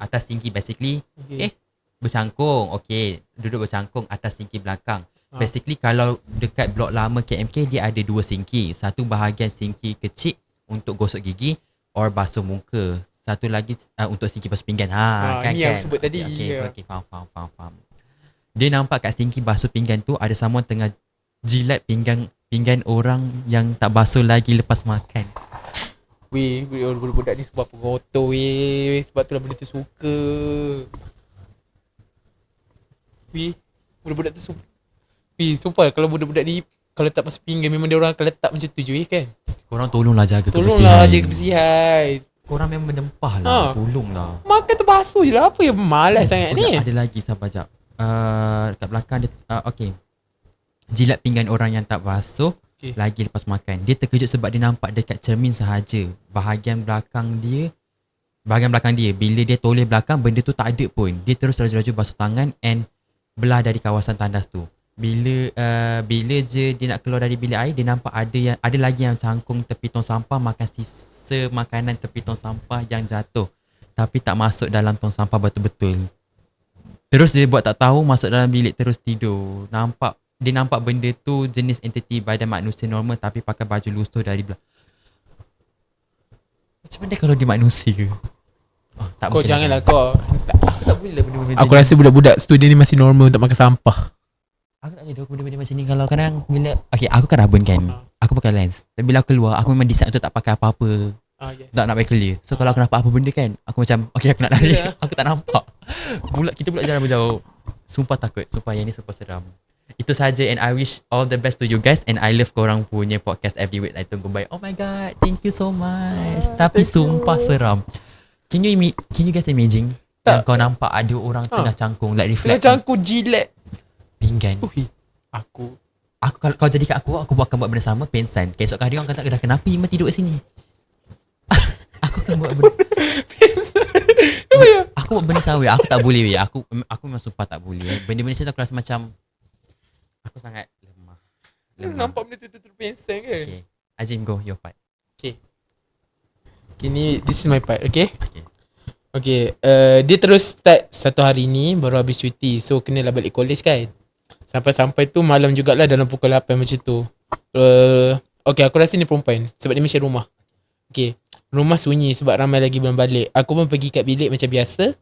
Speaker 1: atas sinki basically. Bercangkung. Okay, duduk bercangkung atas sinki belakang. Basically kalau dekat blok lama KMK, dia ada 2 sinki. Satu bahagian sinki kecil untuk gosok gigi or basuh muka. Satu lagi untuk sinki basuh pinggan. Kan,
Speaker 2: ni yang sebut tadi.
Speaker 1: Okay, faham. Dia nampak kat sinki basuh pinggan tu ada someone tengah jilat pinggan orang yang tak basuh lagi lepas makan.
Speaker 2: Weh, budak-budak ni sebab apa kotor weh. Sebab tu lah benda tu suka. Weh, budak-budak tu suka. Weh, sumpah kalau budak-budak ni kalau tak basuh pinggan memang dia orang akan letak macam tu je weh kan.
Speaker 1: Korang tolonglah jaga kebersihan.
Speaker 2: Tolonglah jaga kebersihan.
Speaker 1: Korang memang menempah lah. Tolonglah.
Speaker 2: Makan tu basuh je lah. Apa yang malas sangat ni.
Speaker 1: Ada lagi, sabar jap. Kat belakang dia, okay. Jilat pinggan orang yang tak basuh lagi lepas makan. Dia terkejut sebab dia nampak dekat cermin sahaja. Bahagian belakang dia, bila dia toleh belakang, benda tu tak ada pun. Dia terus laju-laju basuh tangan and belah dari kawasan tandas tu. Bila je dia nak keluar dari bilik air, dia nampak ada lagi yang cangkung tepi tong sampah makan sisa makanan tepi tong sampah yang jatuh, tapi tak masuk dalam tong sampah betul-betul. Terus dia buat tak tahu, masuk dalam bilik terus tidur. Dia nampak benda tu jenis entiti badan manusia normal tapi pakai baju lusuh dari belakang. Macam mana kalau dia manusia ke? Tak
Speaker 2: kau janganlah kau.
Speaker 1: Aku tak boleh lah benda-benda
Speaker 2: Aku rasa budak-budak student ni masih normal untuk makan sampah.
Speaker 1: Aku tak boleh benda-benda macam ni. Kalau kadang bila aku kan rabun kan, aku pakai lens. Tapi bila aku keluar, aku memang decide untuk tak pakai apa-apa. Tak nak pakai clear. So kalau aku nampak apa benda kan, aku macam okay, aku nak lari. Aku tak nampak. Kita pula jalan berjauh. Sumpah takut. Sumpah yang ni super seram. Itu saja, and I wish all the best to you guys, and I love korang punya podcast every week. I tunggu baik. Oh my god, thank you so much. Tapi sumpah seram. Can you guys imagine yang kau nampak ada orang tengah cangkung, like reflect
Speaker 2: tengah cangkung jilat
Speaker 1: pinggan.
Speaker 2: Aku
Speaker 1: kalau jadi kat aku akan buat benda sama, pensan. Esok hari orang kata dah kenapa Iman tidur kat sini. Aku akan buat benda pensan. Aku buat benda sama. Aku tak boleh. Aku memang sumpah tak boleh. Benda-benda macam tu aku rasa macam aku sangat lemah.
Speaker 2: Nampak benda tu pensan ke?
Speaker 1: Okay, Azim, go your part.
Speaker 2: Okay, ni this is my part. Okay. Okay, dia terus start satu hari ni baru habis cuti. So kenalah balik college kan. Sampai-sampai tu malam jugalah dalam pukul 8 macam tu. Okay, aku rasa ni perempuan sebab dia share rumah. Okay, rumah sunyi sebab ramai lagi belum balik. Aku pun pergi kat bilik macam biasa.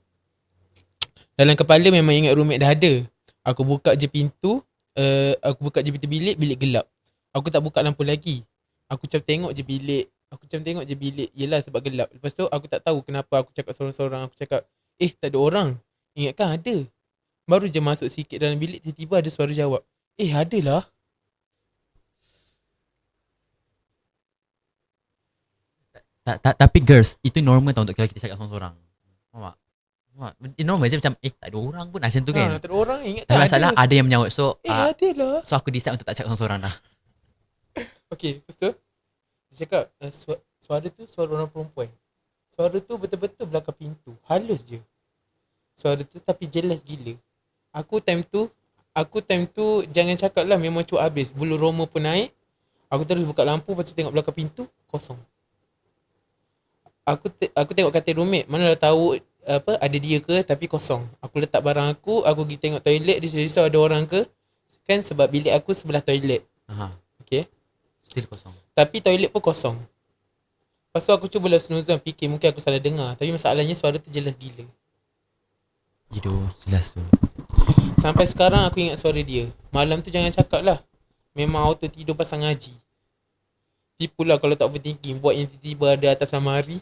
Speaker 2: Dalam kepala memang ingat roommate dah ada. Aku buka je pintu bilik, bilik gelap. Aku tak buka lampu lagi. Aku macam tengok je bilik. Yelah sebab gelap. Lepas tu aku tak tahu kenapa aku cakap sorang-sorang. Aku cakap, tak ada orang. Ingatkan ada. Baru je masuk sikit dalam bilik, tiba-tiba ada suara jawab, ada lah.
Speaker 1: Tapi girls, itu normal tau untuk kita cakap sorang-sorang. Faham tak? Normal je macam tak ada orang pun macam tu kan.
Speaker 2: Tak ada orang, ingatkan
Speaker 1: tapi masalah ada yang menyawat. So
Speaker 2: ada lah.
Speaker 1: so aku decide untuk tak cakap sorang-sorang lah.
Speaker 2: Okay, lepas tu dia cakap suara tu suara orang perempuan. Suara tu betul-betul belakang pintu. Halus je suara tu, tapi jelas gila. Aku time tu jangan cakap lah, memang cuak habis. Bulu roma pun naik. Aku terus buka lampu, lepas tu tengok belakang pintu, kosong. Aku tengok katil roommate, mana dah tahu ada dia ke, tapi kosong. Aku letak barang aku pergi tengok toilet, risau-risau ada orang ke. Kan sebab bilik aku sebelah toilet. Okay.
Speaker 1: Still kosong.
Speaker 2: Tapi toilet pun kosong. Lepas tu aku cuba lah snooze, fikir mungkin aku salah dengar. Tapi masalahnya suara tu jelas gila.
Speaker 1: Jelas tu.
Speaker 2: Sampai sekarang aku ingat suara dia. Malam tu jangan cakap lah, memang auto tidur pasang ngaji. Tipulah kalau tak overthinking. Buat yang tiba-tiba ada atas lamari.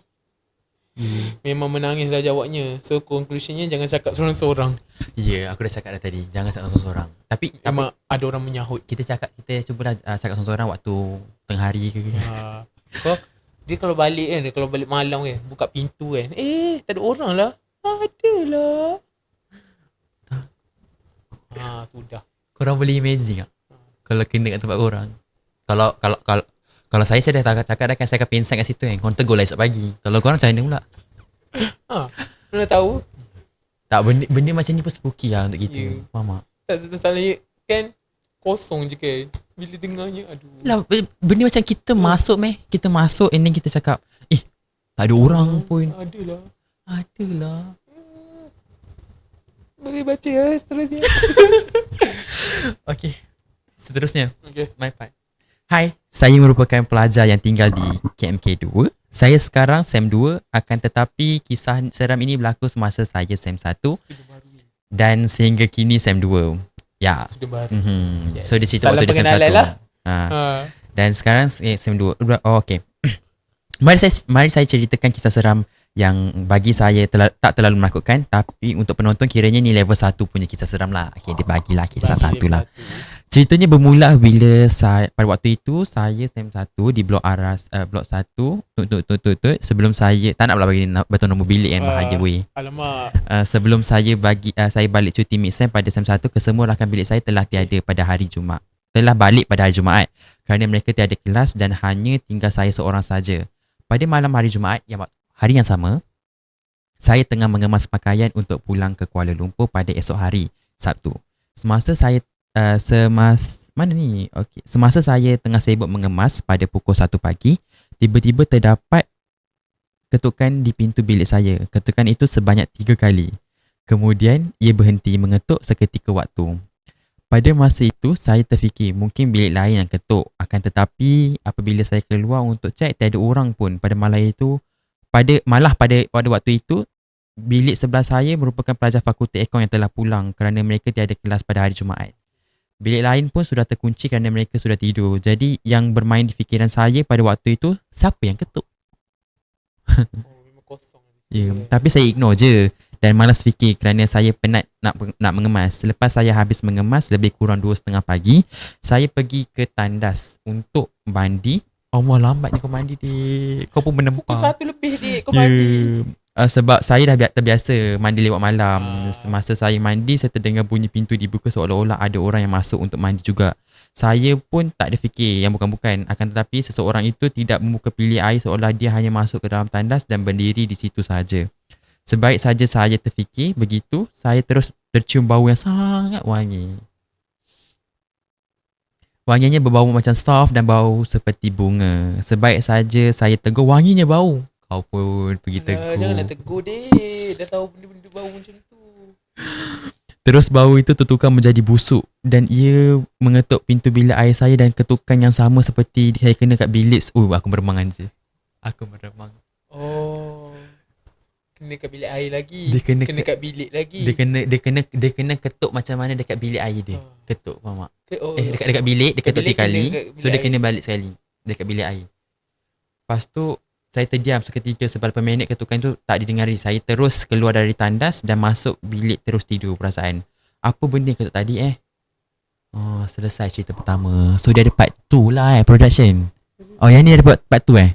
Speaker 2: Memang menangis lah jawabnya. So conclusionnya jangan cakap sorang-sorang.
Speaker 1: Aku dah cakap dah tadi, jangan cakap sorang-sorang. Tapi
Speaker 2: Memang ada orang menyahut.
Speaker 1: kita cubalah cakap sorang-sorang waktu tengah hari ke.
Speaker 2: So, dia kalau balik kan, kalau balik malam kan, buka pintu kan, tak ada orang lah. Ada lah. Sudah.
Speaker 1: Korang boleh imagine tak? Kalau kena kat tempat korang. Kalau saya dah cakap dah kan, saya akan pensan kat situ kan. Korang tegur lah esok pagi. Kalau korang macam mana pula?
Speaker 2: Mana tahu?
Speaker 1: Tak, benda macam ni pun spooky lah untuk kita. Faham tak?
Speaker 2: Tak masalahnya kan kosong je kan. Bila dengarnya, aduh.
Speaker 1: Lah, benda macam kita masuk kita masuk and then kita cakap, tak ada orang pun. Adalah.
Speaker 2: Boleh baca lah seterusnya.
Speaker 1: Okay. Seterusnya.
Speaker 2: Okay.
Speaker 1: My part. Hai, saya merupakan pelajar yang tinggal di KMK 2. Saya sekarang SEM 2, akan tetapi kisah seram ini berlaku semasa saya SEM 1 dan sehingga kini SEM 2. Ya.
Speaker 2: Sudah baru.
Speaker 1: Yes. So dia cerita waktu dia SEM 1
Speaker 2: lah.
Speaker 1: Dan sekarang SEM 2. Okay. Mari saya ceritakan kisah seram yang bagi saya tak terlalu menakutkan, tapi untuk penonton kiranya ni level 1 punya kisah seram lah. Okay, dia bagilah kisah 1 lah. Ceritanya bermula bila pada waktu itu saya SEM 1 di blok Aras, blok 1 sebelum saya tak nak pula bagi betul nombor bilik kan, bahagia weh.
Speaker 2: Alamak.
Speaker 1: Sebelum saya balik cuti mid-sem pada SEM 1, kesemua rakan bilik saya telah tiada pada hari Jumaat. Telah balik pada hari Jumaat kerana mereka tiada kelas dan hanya tinggal saya seorang saja. Pada malam hari Jumaat, hari yang sama, saya tengah mengemas pakaian untuk pulang ke Kuala Lumpur pada esok hari, Sabtu. Semasa saya tengah sibuk mengemas pada pukul 1 pagi, tiba-tiba terdapat ketukan di pintu bilik saya. Ketukan itu sebanyak 3 kali. Kemudian, ia berhenti mengetuk seketika waktu. Pada masa itu, saya terfikir mungkin bilik lain yang ketuk. Akan tetapi, apabila saya keluar untuk cek, tiada orang pun pada malam itu. Pada waktu itu, bilik sebelah saya merupakan pelajar fakulti ekon yang telah pulang kerana mereka tiada kelas pada hari Jumaat. Bilik lain pun sudah terkunci kerana mereka sudah tidur. Jadi, yang bermain di fikiran saya pada waktu itu, siapa yang ketuk?
Speaker 2: Memang kosong.
Speaker 1: Tapi saya ignore je dan malas fikir kerana saya penat nak mengemas. Selepas saya habis mengemas lebih kurang 2:30 pagi, saya pergi ke tandas untuk mandi. Allah, lambat ni kau mandi dik. Kau pun menempah.
Speaker 2: Pukul 1 lebih dik kau mandi.
Speaker 1: Sebab saya dah terbiasa mandi lewat malam. Semasa saya mandi, saya terdengar bunyi pintu dibuka seolah-olah ada orang yang masuk untuk mandi juga. Saya pun tak ada fikir yang bukan-bukan. Akan tetapi seseorang itu tidak membuka bilik air seolah dia hanya masuk ke dalam tandas dan berdiri di situ saja. Sebaik saja saya terfikir begitu, saya terus tercium bau yang sangat wangi. Wanginya berbau macam soft dan bau seperti bunga. Sebaik saja saya tegur, wanginya bau. Kau pun pergi
Speaker 2: Alah, janganlah
Speaker 1: tegur.
Speaker 2: tegur dek. Dah tahu benda-benda bau macam tu.
Speaker 1: Terus bau itu tertukar menjadi busuk dan ia mengetuk pintu bilik air saya dan ketukan yang sama seperti saya kena kat bilik. Aku meremang je. Aku meremang.
Speaker 2: Oh. Kena kat bilik air lagi.
Speaker 1: Dia kena
Speaker 2: kat bilik lagi.
Speaker 1: Dia kena ketuk macam mana dekat bilik air dia. Ketuk, faham tak?
Speaker 2: Oh,
Speaker 1: Dekat bilik dia ketuk
Speaker 2: bilik
Speaker 1: 3 kali.
Speaker 2: kena kat
Speaker 1: So dia
Speaker 2: bilik
Speaker 1: kena
Speaker 2: air.
Speaker 1: balik sekali dekat bilik air. Lepas tu saya terdiam seketika sebeberapa minit ketukan tu tak didengari. Saya terus keluar dari tandas dan masuk bilik terus tidur perasaan. Apa benda ketuk tadi Oh, selesai cerita pertama. So dia ada part 2 lah production. Oh, yang ni ada part 2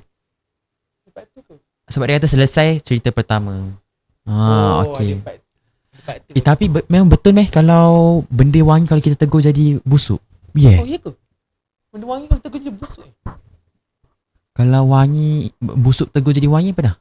Speaker 2: Lepas tu ke?
Speaker 1: Sebab dia kata selesai cerita pertama. Okay.
Speaker 2: Ada part tu.
Speaker 1: Tapi memang betul kalau benda wangi kalau kita tegur jadi busuk.
Speaker 2: Oh, ya ke? Benda wangi kalau tegur je busuk
Speaker 1: Kalau wangi busuk tegur jadi wangi apa dah?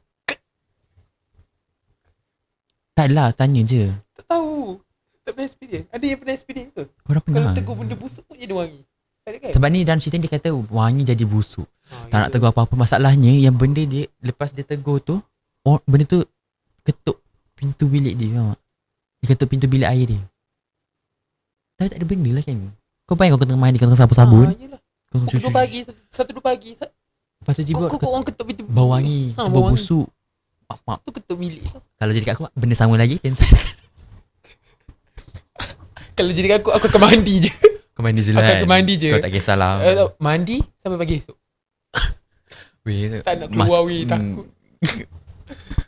Speaker 1: Tak lah, tanya je.
Speaker 2: Tak tahu. Tak pernah experience. Ada yang pernah experience ke?
Speaker 1: Orang
Speaker 2: Kalau
Speaker 1: pernah.
Speaker 2: tegur benda busuk pun jadi wangi. Tak ada kan?
Speaker 1: Sebab ni dalam cerita ni dia kata wangi jadi busuk. Tak
Speaker 2: ya
Speaker 1: nak tegur apa-apa. Masalahnya yang benda dia lepas dia tegur tu, benda tu ketuk pintu bilik dia, faham tak? Dia ketuk pintu bilik air dia. Tapi tak ada benda lah kan. Kau bayang kau tengah mandi, kau tengah sapu-sabun.
Speaker 2: Yelah.
Speaker 1: Kau
Speaker 2: Pukul 2 pagi, 1-2 pagi.
Speaker 1: Lepas tu tiba
Speaker 2: Kok orang ketuk pintu.
Speaker 1: bau wangi, tu bau busuk. Mak.
Speaker 2: Tu ketuk bilik.
Speaker 1: Kalau jadi kat aku, benda sama lagi.
Speaker 2: Kalau jadi aku akan mandi je.
Speaker 1: Kau mandi je
Speaker 2: Aku
Speaker 1: lah.
Speaker 2: akan mandi je.
Speaker 1: Kau tak kisahlah.
Speaker 2: Mandi sampai pagi esok.
Speaker 1: Weh,
Speaker 2: Tak nak keluar weh, takut.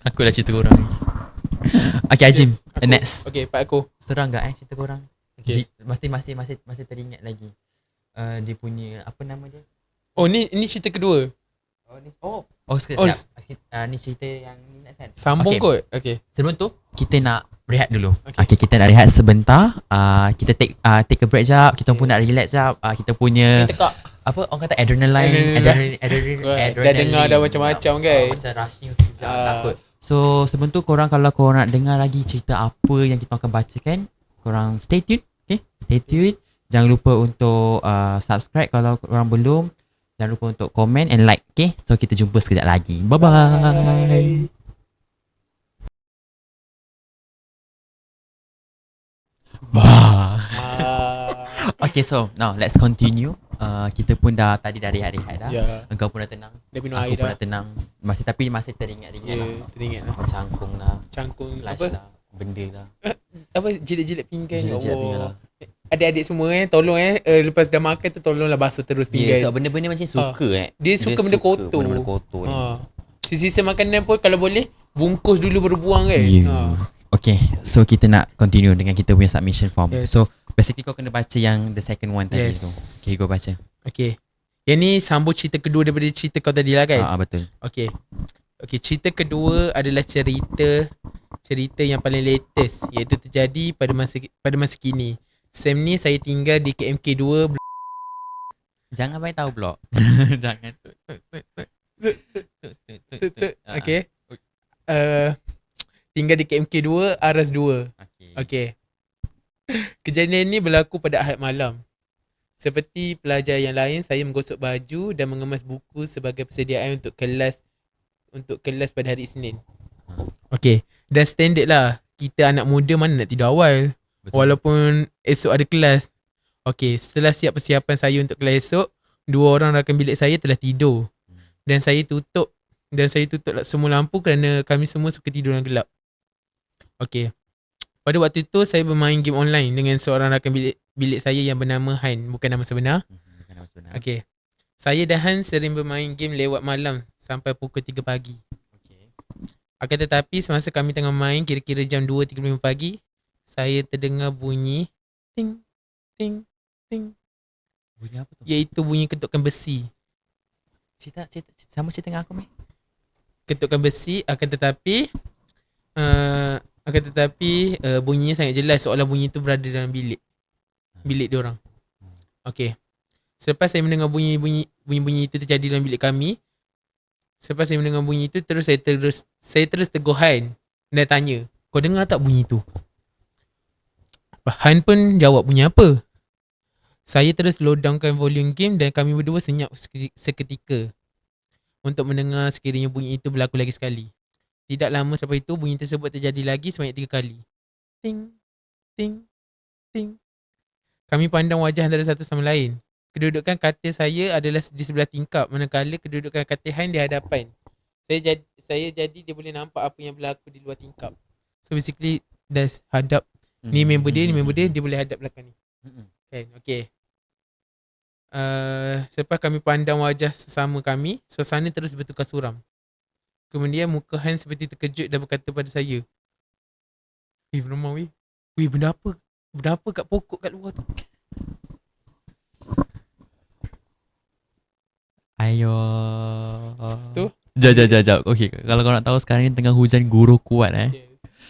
Speaker 1: Takut lah cerita korang. Okay, Ajim.
Speaker 2: Aku-
Speaker 1: Next.
Speaker 2: Okay, part aku.
Speaker 1: Serang tak cerita korang?
Speaker 2: Okay.
Speaker 1: Masih teringat lagi. Dia punya, apa nama dia?
Speaker 2: Oh, ni cerita kedua.
Speaker 1: Siap. Ni cerita yang ni next kan?
Speaker 2: Sambung
Speaker 1: Okay.
Speaker 2: kot. Okay.
Speaker 1: Sebelum tu, kita nak rehat dulu.
Speaker 2: Okay.
Speaker 1: Okay, kita nak rehat sebentar. Kita take a break jap. Kita pun nak relax jap. Kita punya
Speaker 2: Tekak.
Speaker 1: apa orang kata adrenaline.
Speaker 2: Dah dengar dah macam-macam kan.
Speaker 1: Macam rushing sekejap, takut. So sebelum tu korang kalau korang nak dengar lagi cerita apa yang kita akan bacakan, korang stay tune. Okay, stay tune. Jangan lupa untuk subscribe kalau korang belum. Jangan lupa untuk komen and like. Okay, so kita jumpa sekejap lagi. Bye-bye. Bah. Okay, so now let's continue. Kita pun tadi dah rehat-rehat dah.
Speaker 2: Ya.
Speaker 1: Engkau pun dah tenang.
Speaker 2: Dah minum
Speaker 1: Aku
Speaker 2: air
Speaker 1: pun
Speaker 2: dah.
Speaker 1: dah tenang. Masih teringat-ingat
Speaker 2: Ya,
Speaker 1: lah.
Speaker 2: teringat lah.
Speaker 1: Cangkung lah.
Speaker 2: Cangkung
Speaker 1: Flash
Speaker 2: apa?
Speaker 1: lah. Benda lah.
Speaker 2: Apa jilat-jilat pinggan.
Speaker 1: Jilat-jilat
Speaker 2: Allah.
Speaker 1: pinggan lah.
Speaker 2: Adik-adik semua tolong lepas dah makan tu tolonglah basuh terus
Speaker 1: Yeah,
Speaker 2: pinggan.
Speaker 1: so benda-benda macam suka
Speaker 2: Dia suka benda kotor.
Speaker 1: Benda-benda kotor ni.
Speaker 2: Sisa makanan pun kalau boleh bungkus dulu baru buang kan.
Speaker 1: Yeah. Okay, so kita nak continue dengan kita punya submission form.
Speaker 2: Yes.
Speaker 1: So basically kau kena baca yang the second one tadi
Speaker 2: Yes.
Speaker 1: tu. Okay, kau baca.
Speaker 2: Okay. Yang ni sambung cerita kedua daripada cerita kau tadi lah kan.
Speaker 1: Betul.
Speaker 2: Okay. Okay, cerita kedua adalah cerita yang paling latest, iaitu terjadi pada masa kini. Sem ni saya tinggal di KMK 2.
Speaker 1: Jangan bagi tahu blok. Jangan.
Speaker 2: Okay. Tinggal di KMK 2 Aras 2.
Speaker 1: Okay.
Speaker 2: Okay. Kejadian ni berlaku pada Ahad malam. Seperti pelajar yang lain, saya menggosok baju dan mengemas buku sebagai persediaan untuk kelas pada hari Isnin. Okay. Dan standard lah. Kita anak muda mana nak tidur awal.
Speaker 1: Betul.
Speaker 2: Walaupun esok ada kelas. Okay. Setelah siap persiapan saya untuk kelas esok, 2 orang rakan bilik saya telah tidur. Dan saya tutup semua lampu kerana kami semua suka tidur yang gelap. Okay. Pada waktu itu saya bermain game online dengan seorang rakan bilik saya yang bernama Han, bukan nama sebenar. Okay. Saya dan Han sering bermain game lewat malam sampai pukul 3 pagi.
Speaker 1: Okay.
Speaker 2: Akan tetapi semasa kami tengah main kira-kira jam 2.35 pagi, saya terdengar bunyi ting ting ting,
Speaker 1: Bunyi apa tu?
Speaker 2: iaitu bunyi ketukan besi.
Speaker 1: Cerita sama cerita dengan aku meh.
Speaker 2: Ketukan besi akan tetapi bunyinya sangat jelas seolah bunyi itu berada dalam bilik diorang. Okey. Selepas saya mendengar bunyi itu terjadi dalam bilik kami, selepas saya mendengar bunyi itu saya terus tegur Han dan tanya, "Kau dengar tak bunyi itu?" Han pun jawab, "Bunyi apa?" Saya terus low downkan volume game dan kami berdua senyap seketika. untuk mendengar sekiranya bunyi itu berlaku lagi sekali. Tidak lama selepas itu, bunyi tersebut terjadi lagi sebanyak 3 kali. Ting, ting, ting. Kami pandang wajah antara satu sama lain. Kedudukan katil saya adalah di sebelah tingkap, manakala kedudukan katil Han di hadapan. Saya jadi dia boleh nampak apa yang berlaku di luar tingkap. So basically dah hadap ni member dia, dia boleh hadap belakang ni. Kan, okay. Selepas kami pandang wajah sesama kami, suasana terus bertukar suram. Kemudian muka Han seperti terkejut dan berkata pada saya, Bernama weh. Weh, benda apa? Benda apa kat pokok kat luar tu?
Speaker 1: Ayo.
Speaker 2: Lepas tu?
Speaker 1: Jap. Okay, kalau kau nak tahu sekarang ni tengah hujan guruh kuat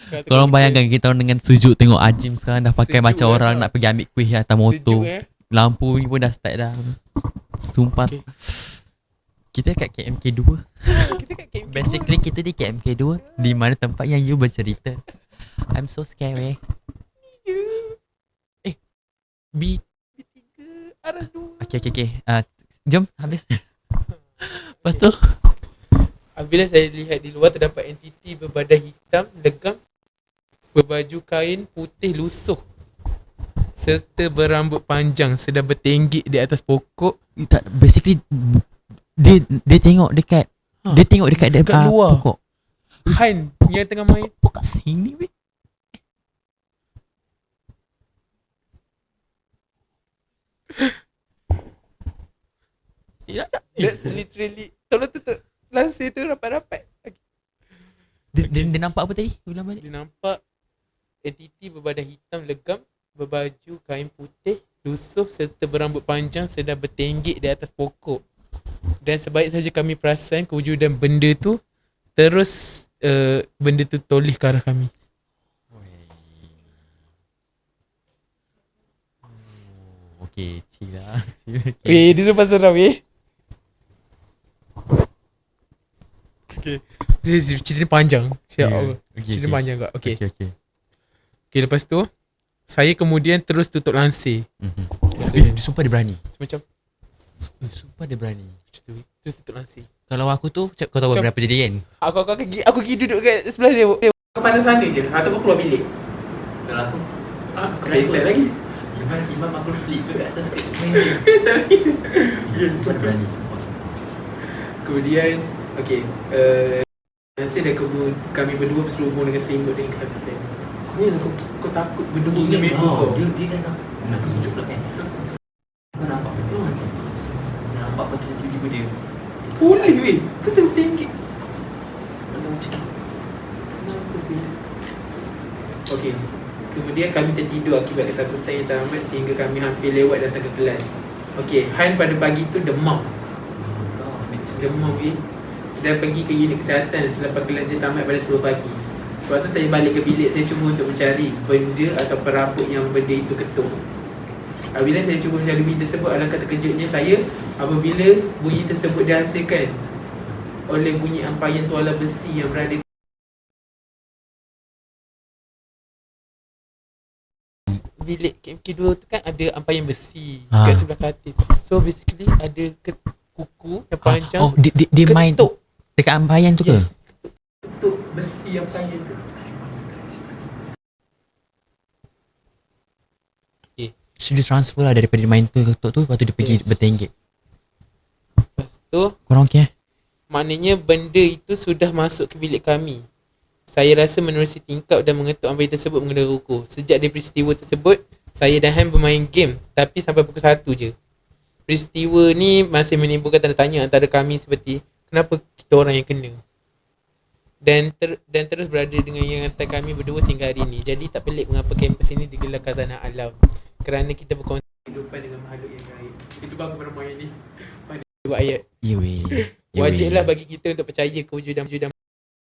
Speaker 2: Okay.
Speaker 1: Korang bayangkan kita orang dengan sejuk tengok Ajim sekarang dah pakai
Speaker 2: Sejuk
Speaker 1: macam orang nak pergi ambil kuih atas motor. Lampu ni pun dah start dah. Sumpah.
Speaker 2: Okay.
Speaker 1: Kita kat KMK2.
Speaker 2: Kita kat KMK2.
Speaker 1: Basically kita di KMK2, di mana tempat yang you bercerita. I'm so scared.
Speaker 2: B3 arah 2.
Speaker 1: Okay. Jom habis. Lepas tu
Speaker 2: Apabila saya lihat di luar, terdapat entiti berbadan hitam legam, berbaju kain putih lusuh serta berambut panjang sedang bertenggik di atas pokok.
Speaker 1: tak, basically dia tengok dekat dia tengok dekat
Speaker 2: luar.
Speaker 1: pokok.
Speaker 2: Han yang tengah main
Speaker 1: Pokok kat sini weh.
Speaker 2: That's literally. Tolong tutup lansir tu rapat-rapat.
Speaker 1: Dia nampak apa tadi? Ulang balik.
Speaker 2: Dia nampak entiti berbadan hitam legam, berbaju kain putih lusuh serta berambut panjang sedang bertenggik di atas pokok. Dan sebaik saja kami perasan kewujudan benda tu, terus benda tu toleh ke arah kami.
Speaker 1: Okay, chill lah.
Speaker 2: Dia sumpah seram Okay. Cerita ni panjang. Cerita panjang kak. Okay. Okay, lepas tu saya kemudian terus tutup lansir.
Speaker 1: Dia sumpah dia berani.
Speaker 2: Macam
Speaker 1: Sumpah dia berani.
Speaker 2: terus tutup lansir.
Speaker 1: Kalau aku tu, kau tahu berapa jadi kan?
Speaker 2: Aku pergi duduk kat sebelah dia. Kau pandang sana je atau kau keluar bilik?
Speaker 1: Kalau aku
Speaker 2: Kau pesen lagi.
Speaker 1: Imam aku sleep ke atas
Speaker 2: Pesen lagi.
Speaker 1: Sumpah dia berani. Sumpah.
Speaker 2: Kemudian okay, Nasir dan kami berdua berselubung dengan selimut dan ketakutan. Ni kau takut berdua dengan member kau.
Speaker 1: Dia dah nak hidup lah kan. Kau nampak betul kan? Nampak betul tiba-tiba dia.
Speaker 2: Boleh weh. Kau tengok tinggi.
Speaker 1: Mana macam
Speaker 2: Okay. Kemudian kami tertidur akibat ketakutan yang teramat sehingga kami hampir lewat datang ke kelas. Okay, Han pada pagi tu demam weh. Dan pergi ke unit kesihatan selepas kelas dia tamat pada 10 pagi. Sebab tu saya balik ke bilik, saya cuba untuk mencari benda atau perabot yang benda itu ketuk. Apabila saya cuba mencari bunyi tersebut, alangkah terkejutnya saya apabila bunyi tersebut dihasilkan oleh bunyi ampayan tuala besi yang berada bilik KMK2 tu kan ada ampayan besi kat sebelah katil. So basically ada kuku yang panjang.
Speaker 1: Dia main dekat ampayan tu ke?
Speaker 2: Yes. Ketuk besi ampayan tu. Okay.
Speaker 1: So dia transfer lah daripada dia main tu ketuk tu, lepas tu dia pergi bertenggek.
Speaker 2: Lepas tu
Speaker 1: Korang okay?
Speaker 2: maknanya benda itu sudah masuk ke bilik kami. Saya rasa menerusi tingkap dan mengetuk ampayan tersebut mengenai ruku. Sejak dari peristiwa tersebut, saya dan Han bermain game tapi sampai pukul 1 je. Peristiwa ni masih menimbulkan tanda tanya antara kami seperti kenapa kita orang yang kena. Dan terus berada dengan yang antara kami berdua sehingga hari ini. Jadi tak pelik mengapa kampus ini digelar khazanah alam. Kerana kita berkongsi kehidupan dengan makhluk yang gaib. Itu sebab aku pernah main ni. Pada dua ayat.
Speaker 1: Ya weh.
Speaker 2: Wajiblah bagi kita untuk percaya kewujudan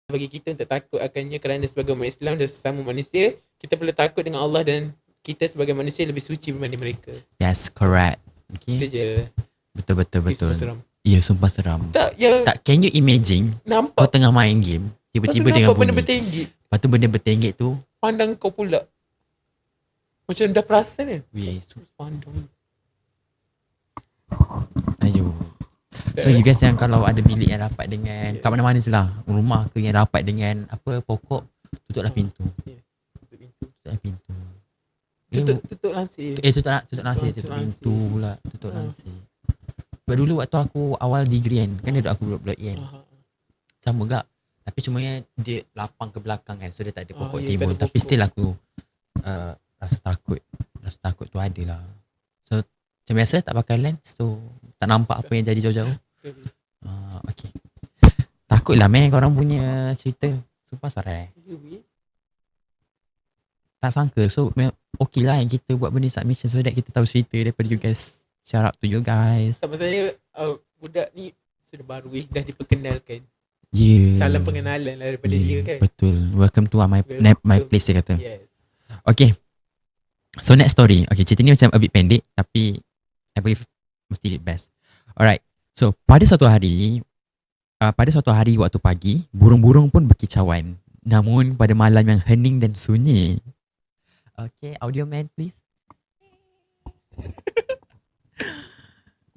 Speaker 2: bagi kita untuk takut akannya kerana sebagai umat Islam dan sesama manusia, kita perlu takut dengan Allah dan kita sebagai manusia lebih suci berbanding mereka.
Speaker 1: Yes, correct. Okay.
Speaker 2: Itu je.
Speaker 1: Betul.
Speaker 2: Sumpah seram.
Speaker 1: Ya, sumpah seram.
Speaker 2: Tak, yang
Speaker 1: Tak, can you imagine
Speaker 2: nampak
Speaker 1: kau tengah main game, tiba-tiba dengan bunyi.
Speaker 2: benda bertenggik.
Speaker 1: Lepas tu benda bertenggek tu,
Speaker 2: Pandang kau pula. Macam dah perasan kan?
Speaker 1: weh,
Speaker 2: Pandang.
Speaker 1: ayo. So you guys yang kalau ada bilik yang rapat dengan kat mana-mana je lah, rumah ke yang rapat dengan apa pokok, tutuplah pintu.
Speaker 2: Yes. Tutup pintu.
Speaker 1: Tutuplah pintu.
Speaker 2: Tutup lansir.
Speaker 1: Tutup lansir, tutup pintu pula, tutup lansir. Sebab dulu waktu aku awal degree kan ada aku blok-blok kan. Sama gak. Tapi cuma dia lapang ke belakang kan, so dia tak ada pokok timun.
Speaker 2: tak ada
Speaker 1: Tapi
Speaker 2: pokok.
Speaker 1: still aku rasa takut tu ada lah. So macam biasa tak pakai lens, so tak nampak apa yang jadi jauh-jauh. Okay. Takut lah korang punya cerita. Sumpah sarai. Tak sangka. So okay lah yang kita buat benda submission so that kita tahu cerita daripada you guys. Shout out to you guys.
Speaker 2: Tak masalahnya budak ni sudah baru dah diperkenalkan.
Speaker 1: Yeah.
Speaker 2: Salam pengenalan lah daripada dia kan.
Speaker 1: Betul. Welcome to my place dia kata.
Speaker 2: Yes.
Speaker 1: Okay. So next story. Okay, cerita ni macam a bit pendek tapi I believe mesti the best. Alright. So pada suatu hari waktu pagi, burung-burung pun berkicauan. Namun pada malam yang hening dan sunyi. Okay, audio man please.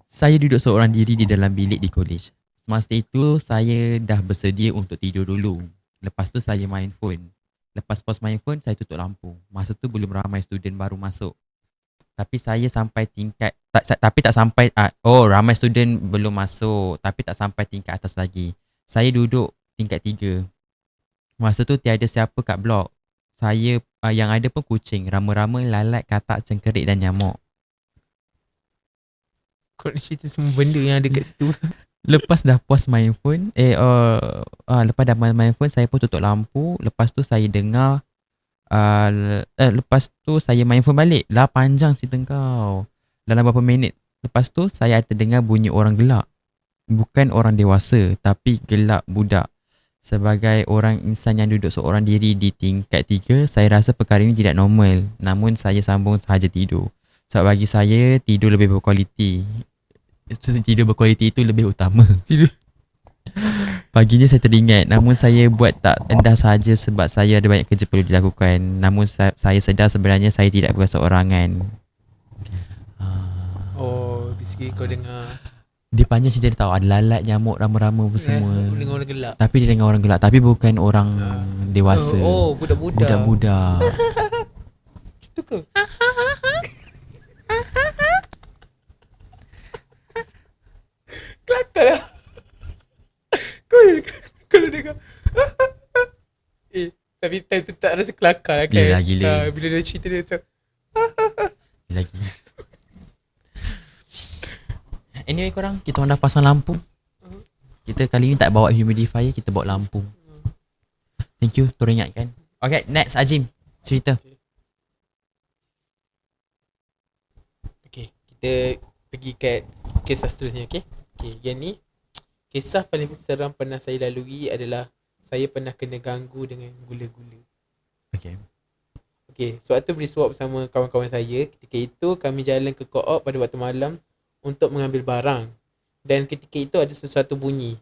Speaker 1: Saya duduk seorang diri di dalam bilik di college. Semasa itu saya dah bersedia untuk tidur dulu. Lepas tu saya main phone. Lepas pause main phone, saya tutup lampu. Masa tu belum ramai student baru masuk. Tapi saya sampai tingkat ramai student belum masuk, tapi tak sampai tingkat atas lagi. Saya duduk tingkat 3. Masa tu tiada siapa kat blok. Saya yang ada pun kucing, rama-rama, lalat, katak, cengkerik dan nyamuk.
Speaker 2: Kau nak cerita semua benda yang ada kat situ.
Speaker 1: Lepas dah puas main phone, lepas dah main phone, saya pun tutup lampu. Lepas tu saya dengar lepas tu saya main phone balik. Lah panjang cerita kau. Dalam beberapa minit lepas tu saya terdengar bunyi orang gelak. Bukan orang dewasa tapi gelak budak. Sebagai orang insan yang duduk seorang diri di tingkat 3, saya rasa perkara ini tidak normal. Namun saya sambung sahaja tidur. Sebab bagi saya tidur lebih berkualiti. Tidur berkualiti itu lebih utama. Tidur. Paginya saya teringat, namun saya buat tak endah sahaja sebab saya ada banyak kerja perlu dilakukan. Namun saya sedar sebenarnya saya tidak berseorangan.
Speaker 2: Oh, basically kau dengar
Speaker 1: Dia panjang cerita, dia tahu ada lalat, nyamuk, rama-rama apa semua.
Speaker 2: dengar orang gelak.
Speaker 1: Tapi dia dengar orang gelak, tapi bukan orang dewasa.
Speaker 2: Oh, budak-budak.
Speaker 1: Budak-budak.
Speaker 2: Itu ke? Kelakar lah. Kalau dengar. Tapi time tu tak rasa kelakar lah kan.
Speaker 1: Yelah, gila.
Speaker 2: Bila dia cerita dia macam
Speaker 1: Lagi. Anyway korang, kita orang dah pasang lampu. Kita kali ni tak bawa humidifier, kita bawa lampu. Thank you, turut ingatkan. Okay, next Azim, cerita.
Speaker 2: Okay, kita pergi kat kisah seterusnya, okay? Okay, yang ni kisah paling seram pernah saya lalui adalah saya pernah kena ganggu dengan gula-gula.
Speaker 1: Okay.
Speaker 2: Okay, sewaktu berisuap bersama kawan-kawan saya, ketika itu kami jalan ke co-op pada waktu malam untuk mengambil barang. Dan ketika itu ada sesuatu bunyi.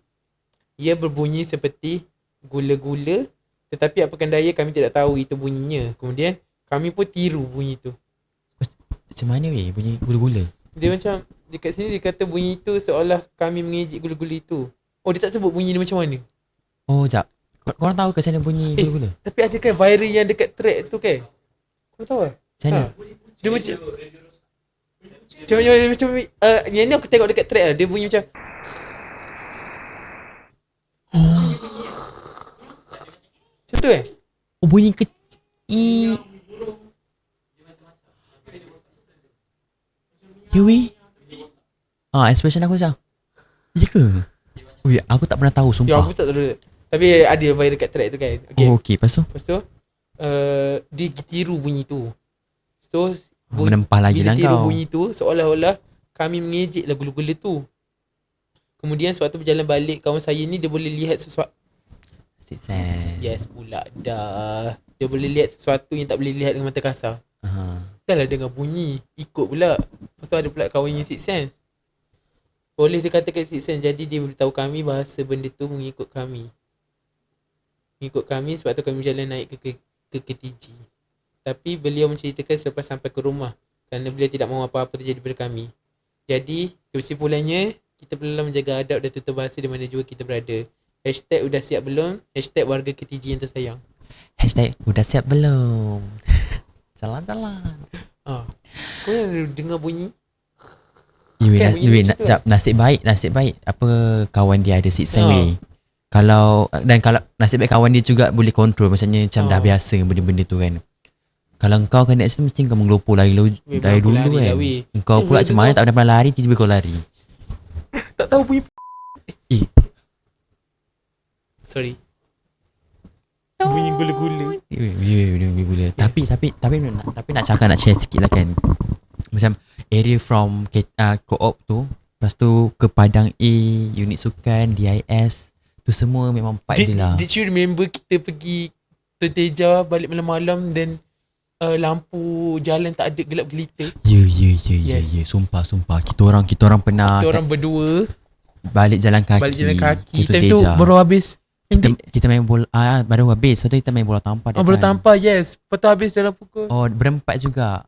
Speaker 2: Ia berbunyi seperti gula-gula, tetapi apakan daya kami tidak tahu itu bunyinya. Kemudian kami pun tiru bunyi itu.
Speaker 1: Macam mana weh bunyi gula-gula?
Speaker 2: Dia macam dekat sini dia kata bunyi itu seolah kami mengejek gula-gula itu. Oh, dia tak sebut bunyi dia macam mana.
Speaker 1: Oh, jap. Korang tahu ke macam mana bunyi gula-gula?
Speaker 2: Tapi ada kan viral yang dekat track tu kan? Kau tahu tak?
Speaker 1: Macam mana?
Speaker 2: Dia macam yang ni aku tengok dekat track lah. Dia bunyi macam macam tu
Speaker 1: Oh, bunyi kecil. Ya weh. Expression aku macam, ya ke? Oh ya, aku tak pernah tahu
Speaker 2: Ya
Speaker 1: sumpah.
Speaker 2: aku tak tahu. Tapi ada viral dekat track tu kan. Okay.
Speaker 1: Oh, okay. Lepas tu?
Speaker 2: Lepas tu dia tiru bunyi tu. So
Speaker 1: Menempah lagi
Speaker 2: bila
Speaker 1: lah
Speaker 2: tiru
Speaker 1: kau.
Speaker 2: bunyi tu seolah-olah kami mengejek lah gula-gula tu. Kemudian sewaktu berjalan balik, kawan saya ni dia boleh lihat sesuatu. Yes pula dah. Dia boleh lihat sesuatu yang tak boleh lihat dengan mata kasar. Dah lah dengar bunyi, ikut pula. Lepas tu ada pula kawannya Sixth Sense. Boleh dikatakan Sixth Sense. Jadi dia beritahu kami bahasa benda tu mengikut kami. Mengikut kami sebab tu kami berjalan naik ke KTG. Tapi beliau menceritakan selepas sampai ke rumah kerana beliau tidak mahu apa-apa terjadi pada kami. Jadi kesimpulannya kita perlu menjaga adab dan tutur bahasa di mana juga kita berada. Hashtag udah siap belum? Hashtag warga KTG yang tersayang.
Speaker 1: Hashtag udah siap belum? Jalan-jalan.
Speaker 2: Kau yang dengar bunyi?
Speaker 1: Yui,
Speaker 2: Kan bunyi macam tu lah.
Speaker 1: nasib baik apa kawan dia ada sixth sense weh. Kalau nasib baik kawan dia juga boleh control, macamnya macam dah biasa benda-benda tu kan. Kalau kau kena accident mesti kau mengelopor lari dari dulu
Speaker 2: lari
Speaker 1: kan.
Speaker 2: lah, weh.
Speaker 1: Kau pula macam mana tak pernah lari, tiba-tiba kau lari.
Speaker 2: Tak tahu bunyi.
Speaker 1: Eh,
Speaker 2: Sorry. Bunyi gula-gula.
Speaker 1: gula. Tapi nak cakap, nak share sikit lah kan. Macam area from co-op tu, lepas tu ke Padang A, unit sukan, DIS, tu semua memang part dia lah.
Speaker 2: Did you remember kita pergi Teja balik malam-malam dan lampu jalan tak ada, gelap gelita?
Speaker 1: Ya.
Speaker 2: Yes.
Speaker 1: Sumpah. Kita orang pernah
Speaker 2: Kita orang berdua
Speaker 1: balik jalan kaki.
Speaker 2: Time
Speaker 1: Teja.
Speaker 2: tu baru habis.
Speaker 1: Kita main bola baru habis. Lepas tu kita main bola tampar.
Speaker 2: Bola tampar, yes. Lepas tu habis dalam pukul.
Speaker 1: Berempat juga.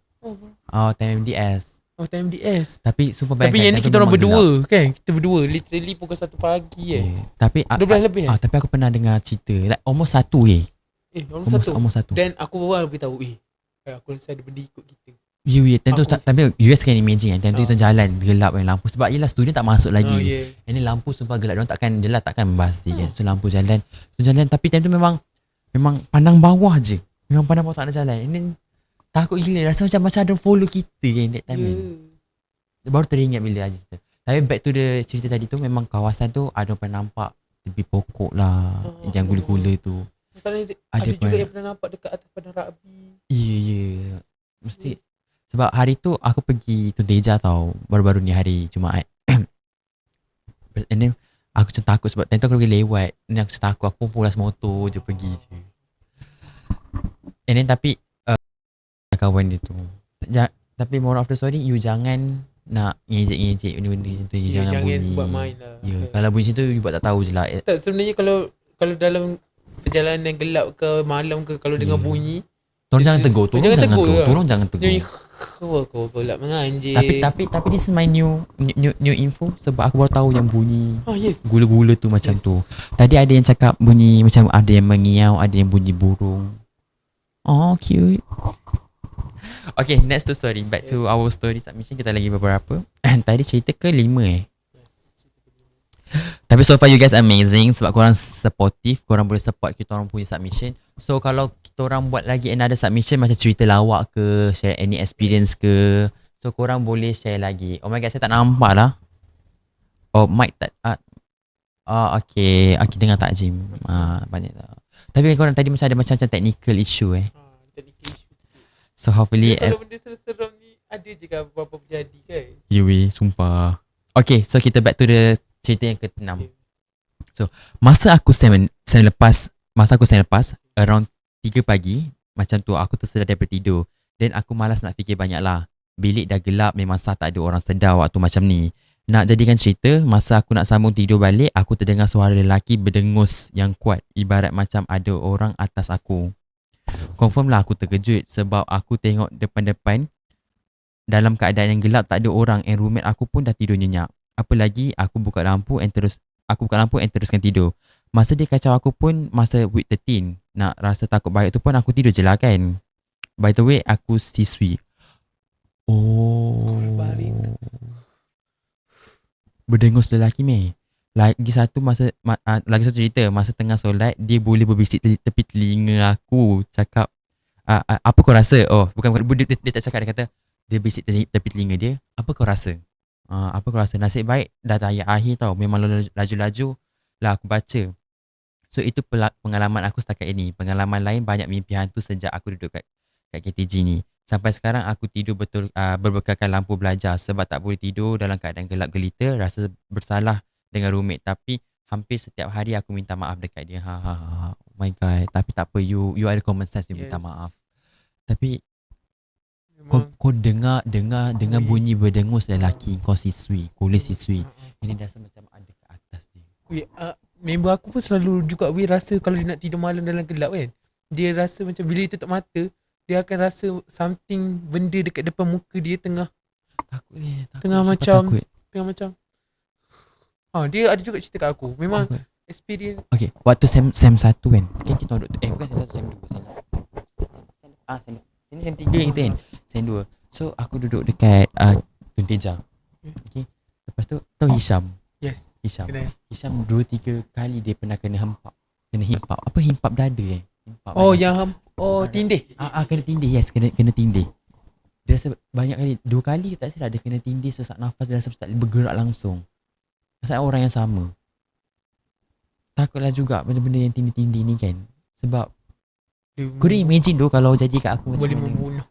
Speaker 1: Time MDS.
Speaker 2: Time DS.
Speaker 1: Tapi sumpah
Speaker 2: Tapi yang ni kita orang berdua kan. Kita berdua literally pukul 1 pagi
Speaker 1: Tapi
Speaker 2: 12 lebih
Speaker 1: tapi aku pernah dengar cerita like almost 1 almost 1.
Speaker 2: Dan aku baru beritahu aku rasa ada benda ikut kita.
Speaker 1: Tentu tapi US can imagine kan. Tentu kita jalan gelap kan, lampu. Sebab yelah student tak masuk lagi. Ini lampu sumpah gelap. Diorang takkan membahasi kan. So lampu jalan. Tapi time tu memang pandang bawah je. Memang pandang bawah tak ada jalan. And then takut gila. Rasa macam ada follow kita kan that time kan. Baru teringat bila aja cerita. Tapi back to the cerita tadi tu, memang kawasan tu ada pernah nampak tepi pokok lah, yang gula-gula tu.
Speaker 2: Masalahnya ada juga yang pernah nampak dekat atas Padang Rabi.
Speaker 1: Ya. Mesti. Sebab hari tu aku pergi Teja tau, baru-baru ni hari Jumaat. And then aku macam takut sebab time tu aku pergi lewat. And then aku takut, aku pun pulas motor je pergi je. And then tapi kawan dia tu, tapi moral of the story, you jangan nak ngejek-ngejek benda-benda macam tu. Jangan bunyi.
Speaker 2: Buat main lah.
Speaker 1: Kalau bunyi macam tu, you buat tak tahu je lah.
Speaker 2: Tak, sebenarnya kalau dalam perjalanan gelap ke malam ke, kalau dengar bunyi,
Speaker 1: Tolong jangan tegur. Tolong jangan tegur.
Speaker 2: Kau lah menganjing.
Speaker 1: Tapi this is my new info. Sebab aku baru tahu yang bunyi
Speaker 2: yes.
Speaker 1: gula-gula tu macam tu. Tadi ada yang cakap bunyi macam ada yang mengiau, ada yang bunyi burung. Oh, cute. Okay, next to story. Back to our story submission. Kita lagi beberapa. Tadi cerita ke 5 Tapi so far you guys amazing. Sebab korang supportive. Korang boleh support kita orang punya submission. So kalau kita orang buat lagi another submission, macam cerita lawak ke, share any experience ke, so korang boleh share lagi. Oh my god, saya tak nampak lah. Oh, mic tak okay, dengar tak Jim? Banyak tak. Tapi korang tadi macam ada macam technical issue
Speaker 2: Technical issue.
Speaker 1: So hopefully
Speaker 2: kalau benda seram-seram ni ada je kan apa-apa berjadi kan.
Speaker 1: Yui, sumpah. Okay, so kita back to the cerita yang ke-6. So masa aku sen lepas around 3 pagi, macam tu aku tersedar daripada tidur. Dan aku malas nak fikir banyak lah. Bilik dah gelap, memang sah tak ada orang sedar waktu macam ni. Nak jadikan cerita, masa aku nak sambung tidur balik, aku terdengar suara lelaki berdengus yang kuat, ibarat macam ada orang atas aku. Confirm lah aku terkejut sebab aku tengok depan-depan dalam keadaan yang gelap, tak ada orang, and roommate aku pun dah tidur nyenyak. Apa lagi, aku buka lampu and teruskan tidur. Masa dia kacau aku pun masa week 13. Nak rasa takut baik tu pun aku tidur je lah kan. By the way, aku siswi. Berdengus lelaki meh. Lagi satu cerita, masa tengah solat, dia boleh berbisik tepi telinga aku. Cakap, apa kau rasa? Oh, bukan dia tak cakap, dia kata, dia bisik tepi telinga dia. Apa kau rasa? Apa kau rasa? Nasib baik dah ayat akhir tau. Memang laju-laju lah aku baca. So itu pengalaman aku setakat ini. Pengalaman lain banyak mimpi hantu sejak aku duduk kat KTG ni. Sampai sekarang aku tidur berbekalkan lampu belajar sebab tak boleh tidur dalam keadaan gelap gelita. Rasa bersalah dengan roommate, tapi hampir setiap hari aku minta maaf dekat dia. Oh my god. Tapi tak apa, you ada common sense, you minta maaf. Tapi kau dengar bunyi berdengus lelaki, kau siswi, kulit siswi. Ini rasa macam ada ke atas dia.
Speaker 2: Member aku pun selalu juga rasa kalau dia nak tidur malam dalam gelap kan, dia rasa macam bila dia tutup mata, dia akan rasa something, benda dekat depan muka dia tengah
Speaker 1: takut.
Speaker 2: Tengah macam Dia ada juga cerita kat aku. Memang
Speaker 1: Okay.
Speaker 2: experience.
Speaker 1: Okay, waktu sem 1 kan. Kita orang duduk, bukan sem 1, sem 2, sem 3 kita kan. Sem 2. So aku duduk dekat Tun Teja. Okay. Lepas tu tahu Hisham.
Speaker 2: Yes.
Speaker 1: Hisham.
Speaker 2: Kena.
Speaker 1: Hisham 2-3 kali dia pernah kena hempap. Kena himpap. Apa himpap dada Himpap
Speaker 2: Oh,
Speaker 1: badan.
Speaker 2: yang tindih.
Speaker 1: Kena tindih. Yes, kena tindih. Dia rasa banyak kali, 2 kali tak silap dia kena tindih, sesak nafas, dia rasa tak boleh bergerak langsung. Pasal orang yang sama. Takutlah juga benda-benda yang tindih-tindih ni kan. Sebab kau dah imagine tu kalau jadi kat aku macam
Speaker 2: boleh
Speaker 1: mana.
Speaker 2: membunuh.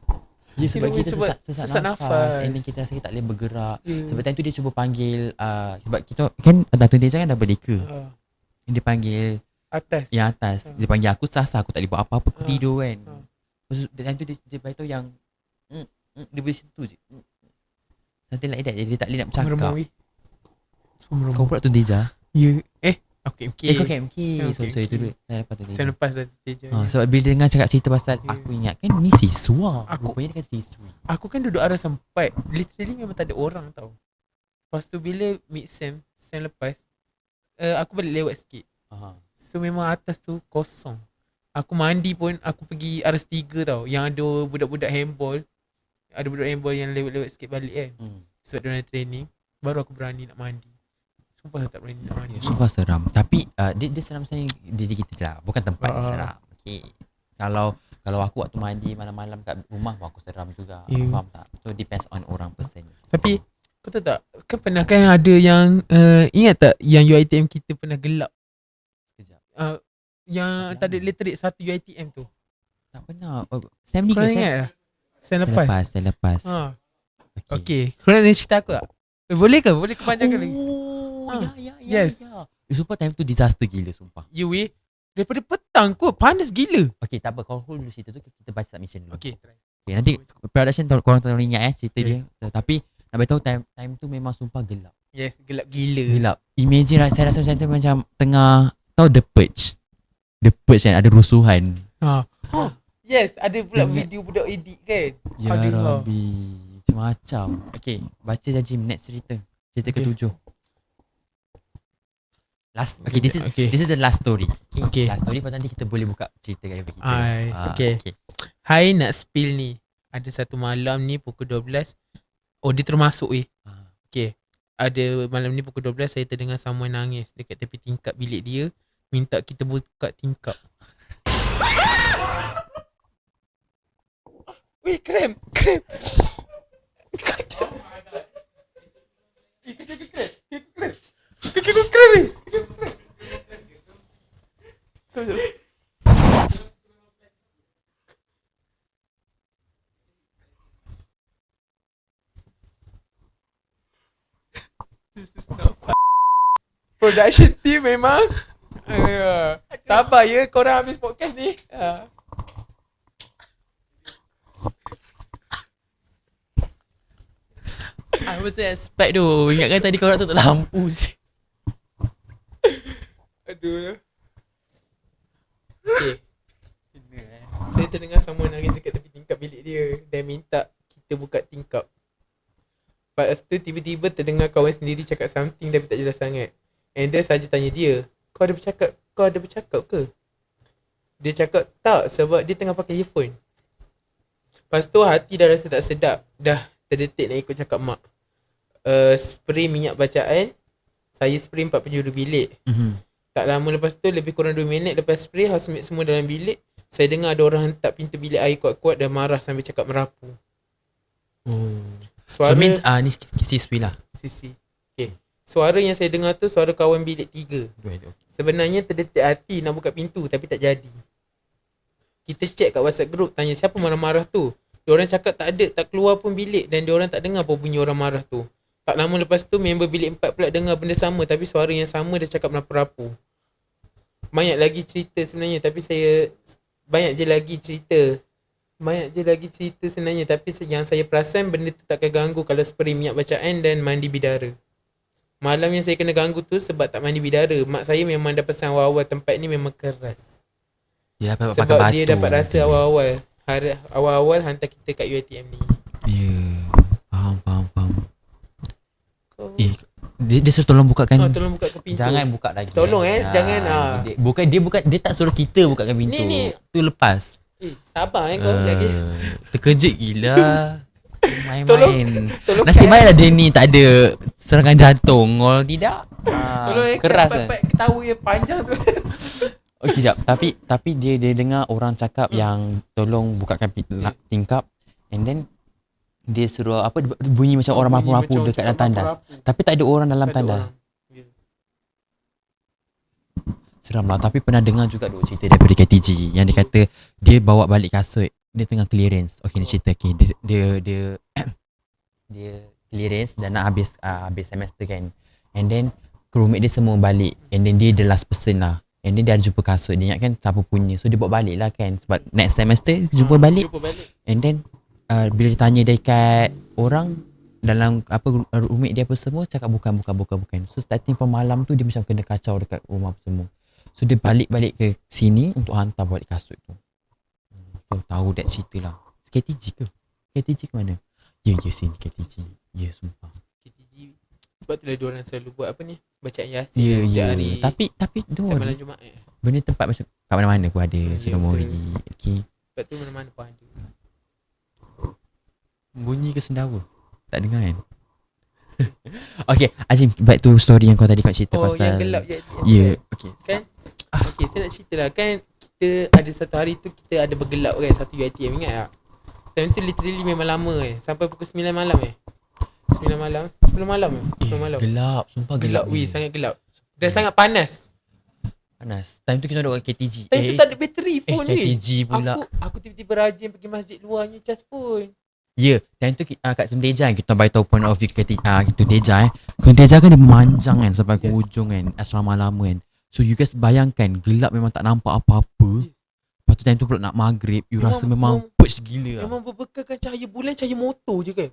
Speaker 1: Ya, sebab kita
Speaker 2: Sebab
Speaker 1: sesak nafas, and then kita rasa kita tak boleh bergerak.
Speaker 2: Yeah.
Speaker 1: Sebab time tu dia cuba panggil sebab kita kan Dato' Deja kan dah berdeka. Dia panggil
Speaker 2: Atas.
Speaker 1: yang atas. Dia panggil aku sasa, aku tak boleh buat apa-apa, aku tidur kan.
Speaker 2: Ah.
Speaker 1: Lepas tu time tu dia beritahu yang dia boleh situ je. Something like that. Dia tak boleh nak bercakap.
Speaker 2: Meremang.
Speaker 1: Kau pula tu Deja.
Speaker 2: Ya. Okay.
Speaker 1: Kau KMK. So
Speaker 2: Okay.
Speaker 1: itu dulu. Saya lepas tu Deja.
Speaker 2: Saya lepas dah teja.
Speaker 1: Sebab bila dengar cakap cerita pasal
Speaker 2: Ya.
Speaker 1: aku ingat kan ni siswa.
Speaker 2: Aku-
Speaker 1: Rupanya dia kan siswi.
Speaker 2: Aku kan duduk arah sempat. Literally memang tak ada orang tau. Lepas tu bila mid sem lepas, aku balik lewat sikit. So memang atas tu kosong. Aku mandi pun aku pergi aras 3 tau. Yang ada budak-budak handball. Ada budak handball yang lewat-lewat sikit balik kan. Sebab dia nak training. Baru aku berani nak mandi. Sumpah tak berani nak mandi.
Speaker 1: Ya, sumpah seram. Tapi dia seram sebenarnya diri kita je lah. Bukan tempat dia seram. Okay. Kalau aku waktu mandi malam-malam kat rumah pun aku seram juga.
Speaker 2: Ya.
Speaker 1: Faham tak? So depends on orang person.
Speaker 2: Tapi kau tahu tak, kan pernah kan ada yang ingat tak yang UiTM kita pernah gelap?
Speaker 1: Sekejap.
Speaker 2: Yang
Speaker 1: Apa
Speaker 2: tak ada
Speaker 1: lama?
Speaker 2: literik satu UiTM tu.
Speaker 1: Tak pernah. Sem ni
Speaker 2: Kau
Speaker 1: ke?
Speaker 2: ingat tak? Sem lepas.
Speaker 1: Sem lepas.
Speaker 2: Okay. Kau nak cerita aku tak? Boleh ke? Boleh kepanjangkan lagi?
Speaker 1: Ya.
Speaker 2: Yes.
Speaker 1: Sumpah time tu disaster gila sumpah.
Speaker 2: Ya weh. Daripada petang kot panas gila.
Speaker 1: Okay, tak apa. Kau hold dulu cerita tu, kita baca submission dulu.
Speaker 2: Okay, try.
Speaker 1: Okay, nanti production korang tolong ingat cerita
Speaker 2: Okay.
Speaker 1: dia. Tapi nak beritahu time tu memang sumpah gelap.
Speaker 2: Yes, gelap gila.
Speaker 1: Gelap. Imagine lah, saya rasa macam tu macam tengah tahu The Purge. The Purge kan ada rusuhan.
Speaker 2: Yes, ada pula
Speaker 1: Ingat.
Speaker 2: video budak edit kan.
Speaker 1: Ya
Speaker 2: Aduh.
Speaker 1: Rabbi. Macam-macam. Okay, baca janji next cerita. Cerita
Speaker 2: Okay.
Speaker 1: ke-7. Last. Okay, this
Speaker 2: Okay.
Speaker 1: is the last story.
Speaker 2: Okay.
Speaker 1: Last story, lepas tu nanti kita boleh buka cerita daripada kita.
Speaker 2: Okay. Hai, nak spill ni. Ada satu malam ni pukul 12. Oh, dia termasuk weh. Okay. Ada malam ni pukul 12 saya terdengar someone nangis dekat tepi tingkap bilik dia. Minta kita buka tingkap. Weh, krem. Kaki aku krem weh. Production team memang sabar ya korang habis podcast ni.
Speaker 1: I wasn't expect tu. Ingatkan tadi kau nak tutup lampu je.
Speaker 2: Aduh. Okay. Saya terdengar someone nangis dekat tepi tingkap bilik dia dan minta kita buka tingkap. Lepas tu tiba-tiba terdengar kawan sendiri cakap something tapi tak jelas sangat. And then saja tanya dia, kau ada bercakap ke? Dia cakap tak sebab dia tengah pakai earphone. Lepas tu hati dah rasa tak sedap. Dah terdetik nak ikut cakap mak. Spray minyak bacaan. Saya spray 4 penjuru bilik. Tak lama lepas tu, lebih kurang 2 minit lepas spray housemate semua dalam bilik, saya dengar ada orang hentak pintu bilik air kuat-kuat dan marah sambil cakap merapu.
Speaker 1: So means ni siswi lah.
Speaker 2: Sisi. Okay. Suara yang saya dengar tu suara kawan bilik 3. Sebenarnya terdetik hati nak buka pintu tapi tak jadi. Kita check kat WhatsApp group, tanya siapa marah-marah tu. Diorang cakap tak ada, tak keluar pun bilik dan diorang tak dengar pun bunyi orang marah tu. Tak lama lepas tu member bilik 4 pula dengar benda sama tapi suara yang sama dia cakap merapu-rapu. Banyak lagi cerita sebenarnya tapi saya banyak je lagi cerita sebenarnya tapi yang saya perasan benda tu takkan ganggu kalau spray minyak bacaan dan mandi bidara. Malam yang saya kena ganggu tu sebab tak mandi bidara. Mak saya memang dah pesan awal-awal tempat ni memang keras.
Speaker 1: Ya, pakai
Speaker 2: Sebab
Speaker 1: batu.
Speaker 2: dia dapat rasa awal-awal hantar kita kat UiTM ni.
Speaker 1: Ya. Faham.
Speaker 2: Kau
Speaker 1: Dia suruh tolong bukakan.
Speaker 2: Tolong bukakan pintu.
Speaker 1: Jangan buka lagi.
Speaker 2: Tolong jangan
Speaker 1: Dia tak suruh kita bukakan pintu.
Speaker 2: Ni.
Speaker 1: Tu lepas.
Speaker 2: Sabar kau lagi.
Speaker 1: Terkejut gila.
Speaker 2: Tolong
Speaker 1: Main-main. Nasib baiklah dia ni tak ada serangan jantung. Kalau tidak
Speaker 2: Tolong
Speaker 1: keras kan.
Speaker 2: ketawa yang panjang tu.
Speaker 1: Okey sekejap. Tapi dia dengar orang cakap yang tolong bukakan tingkap. And then dia suruh apa, bunyi macam orang merapu-rapu dekat dalam tandas. Tapi tak ada orang dalam tandas. Seram lah. Tapi pernah dengar juga duk cerita daripada KTG yang dia kata dia bawa balik kasut, dia tengah clearance. Okay, dia cerita dia clearance dan nak habis semester kan. And then roommate dia semua balik. And then dia the last person lah. And then dia ada jumpa kasut. Dia ingat kan siapa punya. So dia bawa balik lah kan. Sebab next semester jumpa balik. And then bila ditanya dekat orang dalam apa roommate dia apa semua, cakap bukan. So starting from malam tu dia macam kena kacau dekat rumah apa semua. So dia balik ke sini untuk hantar balik kasut tu. So tahu that cerita lah. KTG ke? KTG ke mana? Ya sini KTG. Ya sumpah.
Speaker 2: KTG. Sebab tu lah diorang selalu buat apa ni, bacaan Yasin setiap hari.
Speaker 1: Tapi
Speaker 2: setiap malam Jumaat.
Speaker 1: Benda tempat macam kat mana-mana pun ada. Suramori. Okay.
Speaker 2: Sebab tu mana-mana pun ada.
Speaker 1: Bunyi ke sendawa? Tak dengar kan? Okay, Azim, back to story yang kau tadi kau cerita pasal.
Speaker 2: Yang gelap je.
Speaker 1: Ya, okay.
Speaker 2: Kan? Okay, saya nak cerita lah. Kan kita ada satu hari tu kita ada bergelap kan, satu UiTM, ingat tak? Time tu literally memang lama sampai pukul 9 malam 9 malam 10 malam 10 malam.
Speaker 1: Gelap, sumpah gelap.
Speaker 2: Sangat gelap. Dan sangat panas.
Speaker 1: Time tu kita duduk kat KTG.
Speaker 2: Time tu tak ada bateri phone
Speaker 1: KTG pula.
Speaker 2: Aku tiba-tiba rajin pergi masjid luarnya charge phone.
Speaker 1: Ya, time tu kat Tundeja kita bagi tahu point of view Tundeja Tundeja kan dia memanjang kan sampai ke ujung kan, asrama lama kan. So you guys bayangkan gelap memang tak nampak apa-apa. Lepas tu time tu pula nak maghrib, you rasa memang push gila.
Speaker 2: Memang berbekalkan cahaya bulan, cahaya motor je kan.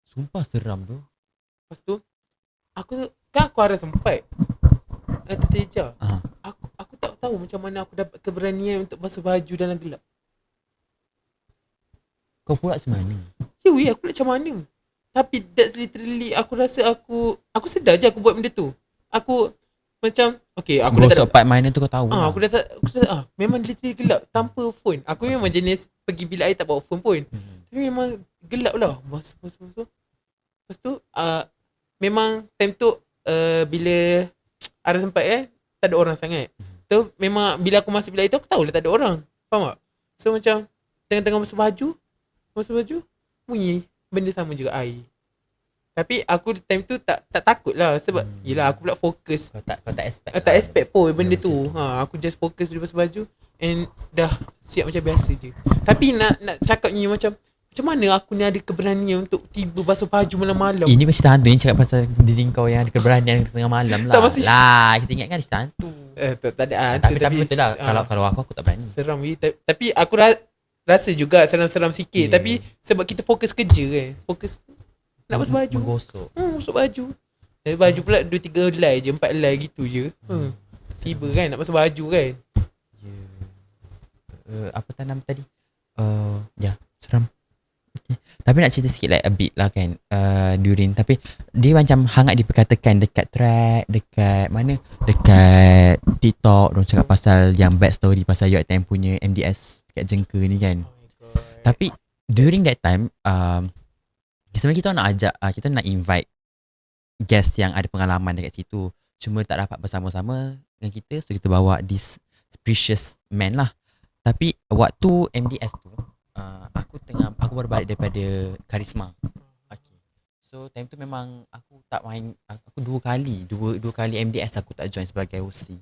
Speaker 1: Sumpah seram tu.
Speaker 2: Lepas tu aku ada sempat terteja. Aku tak tahu macam mana aku dapat keberanian untuk basuh baju dalam gelap.
Speaker 1: Kau pula macam mana?
Speaker 2: Aku pula macam mana? Tapi that's literally aku rasa aku sedar je aku buat benda tu. Aku macam okay, aku
Speaker 1: gosok part mana tu kau tahu.
Speaker 2: Aku dah tak memang literally gelap tanpa phone. Aku memang jenis pergi bilik air tak bawa phone pun. Tapi memang gelap lah. Lepas tu memang time tu bila ada sempat tak ada orang sangat. Tu memang bila aku masuk bilik air tu aku tahu lah tak ada orang. Faham tak? So macam tengah-tengah basuh baju bunyi benda sama juga air. Tapi aku time tu tak takut lah. Sebab yelah aku pula fokus. Kau tak expect. Tak expect pun benda tu. Aku just fokus di basuh baju and dah siap macam biasa je. Tapi nak cakapnya macam mana aku ni ada keberanian untuk tiba basuh baju malam-malam.
Speaker 1: Ini mesti hantu ni cakap pasal diri kau yang ada keberanian tengah malam lah. Kita ingat kan dia hantu.
Speaker 2: Tak ada hantu.
Speaker 1: Tapi betul lah. Kalau aku tak berani.
Speaker 2: Seram je. Tapi aku rasa juga seram-seram sikit. Tapi sebab kita fokus kerja kan. Fokus nak basuh baju.
Speaker 1: Menggosok.
Speaker 2: Basuh baju. Dari baju pula 2-3 helai je, 4 helai gitu je. Tiba kan nak basuh baju kan.
Speaker 1: Apa tanam tadi? Seram. Okay. Tapi nak cerita sikit like a bit lah kan. During tapi dia macam hangat diperkatakan dekat track, dekat mana? Dekat TikTok orang cakap pasal yang bad story pasal UiTM punya MDS kat Jengka ni kan. Tapi during that time sebenarnya kita nak ajak, kita nak invite guest yang ada pengalaman dekat situ. Cuma tak dapat bersama-sama dengan kita. So kita bawa this precious man lah. Tapi waktu MDS tu aku baru balik daripada Karisma. Okay. So time tu memang aku tak main. Aku dua kali MDS aku tak join sebagai OC.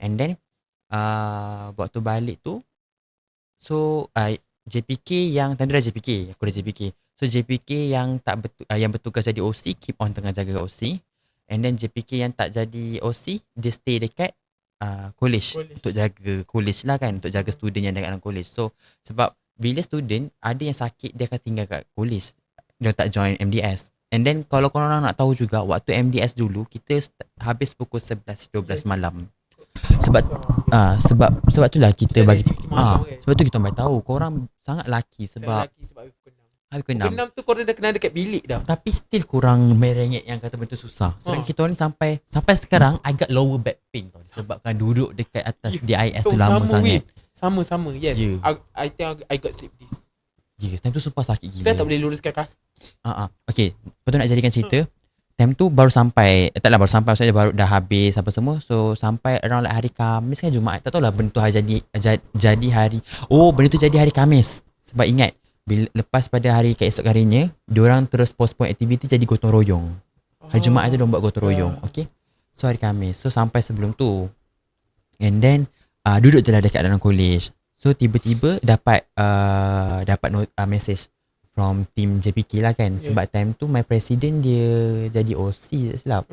Speaker 1: And then waktu balik tu, so JPK yang tanda dah JPK, aku dah JPK. So JPK yang yang bertugas jadi OC keep on tengah jaga OC. And then JPK yang tak jadi OC, dia stay dekat college untuk jaga college lah kan, untuk jaga student yang dekat dalam college. So sebab bila student ada yang sakit, dia akan tinggal kat college, dia tak join MDS. And then kalau korang nak tahu juga, waktu MDS dulu kita habis pukul 11-12 malam. Sebab itulah kita bagi sebab tu kita bagi tahu korang sangat laki sebab Hari ke-6.
Speaker 2: Pukul 6 tu korang dah kena dekat bilik dah.
Speaker 1: Tapi still kurang merengek yang kata benda tu susah. Sedangkan kita orang ni sampai sekarang I got lower back pain tau. Sebabkan duduk dekat atas DIS tu lama sangat.
Speaker 2: Sama. Yes.
Speaker 1: Yeah.
Speaker 2: I think I got sleep disc.
Speaker 1: Time tu sumpah sakit gila.
Speaker 2: Dah tak boleh luruskan kaki.
Speaker 1: Okay, betul nak jadikan cerita. Time tu baru sampai, baru sampai, maksudnya baru dah habis apa semua. So sampai around like hari Khamis kan Jumaat. Tak tahulah benda tu jadi hari. Benda tu jadi hari Khamis. Sebab ingat lepas pada hari keesok harinya, diorang terus postpone aktiviti jadi gotong royong. Hari Jumaat tu diorang buat gotong royong. Okay. So hari Khamis. So sampai sebelum tu. And then duduk je lah dekat dalam college. So tiba-tiba dapat message from team JPK lah kan. Sebab time tu my president dia jadi OC tak silap.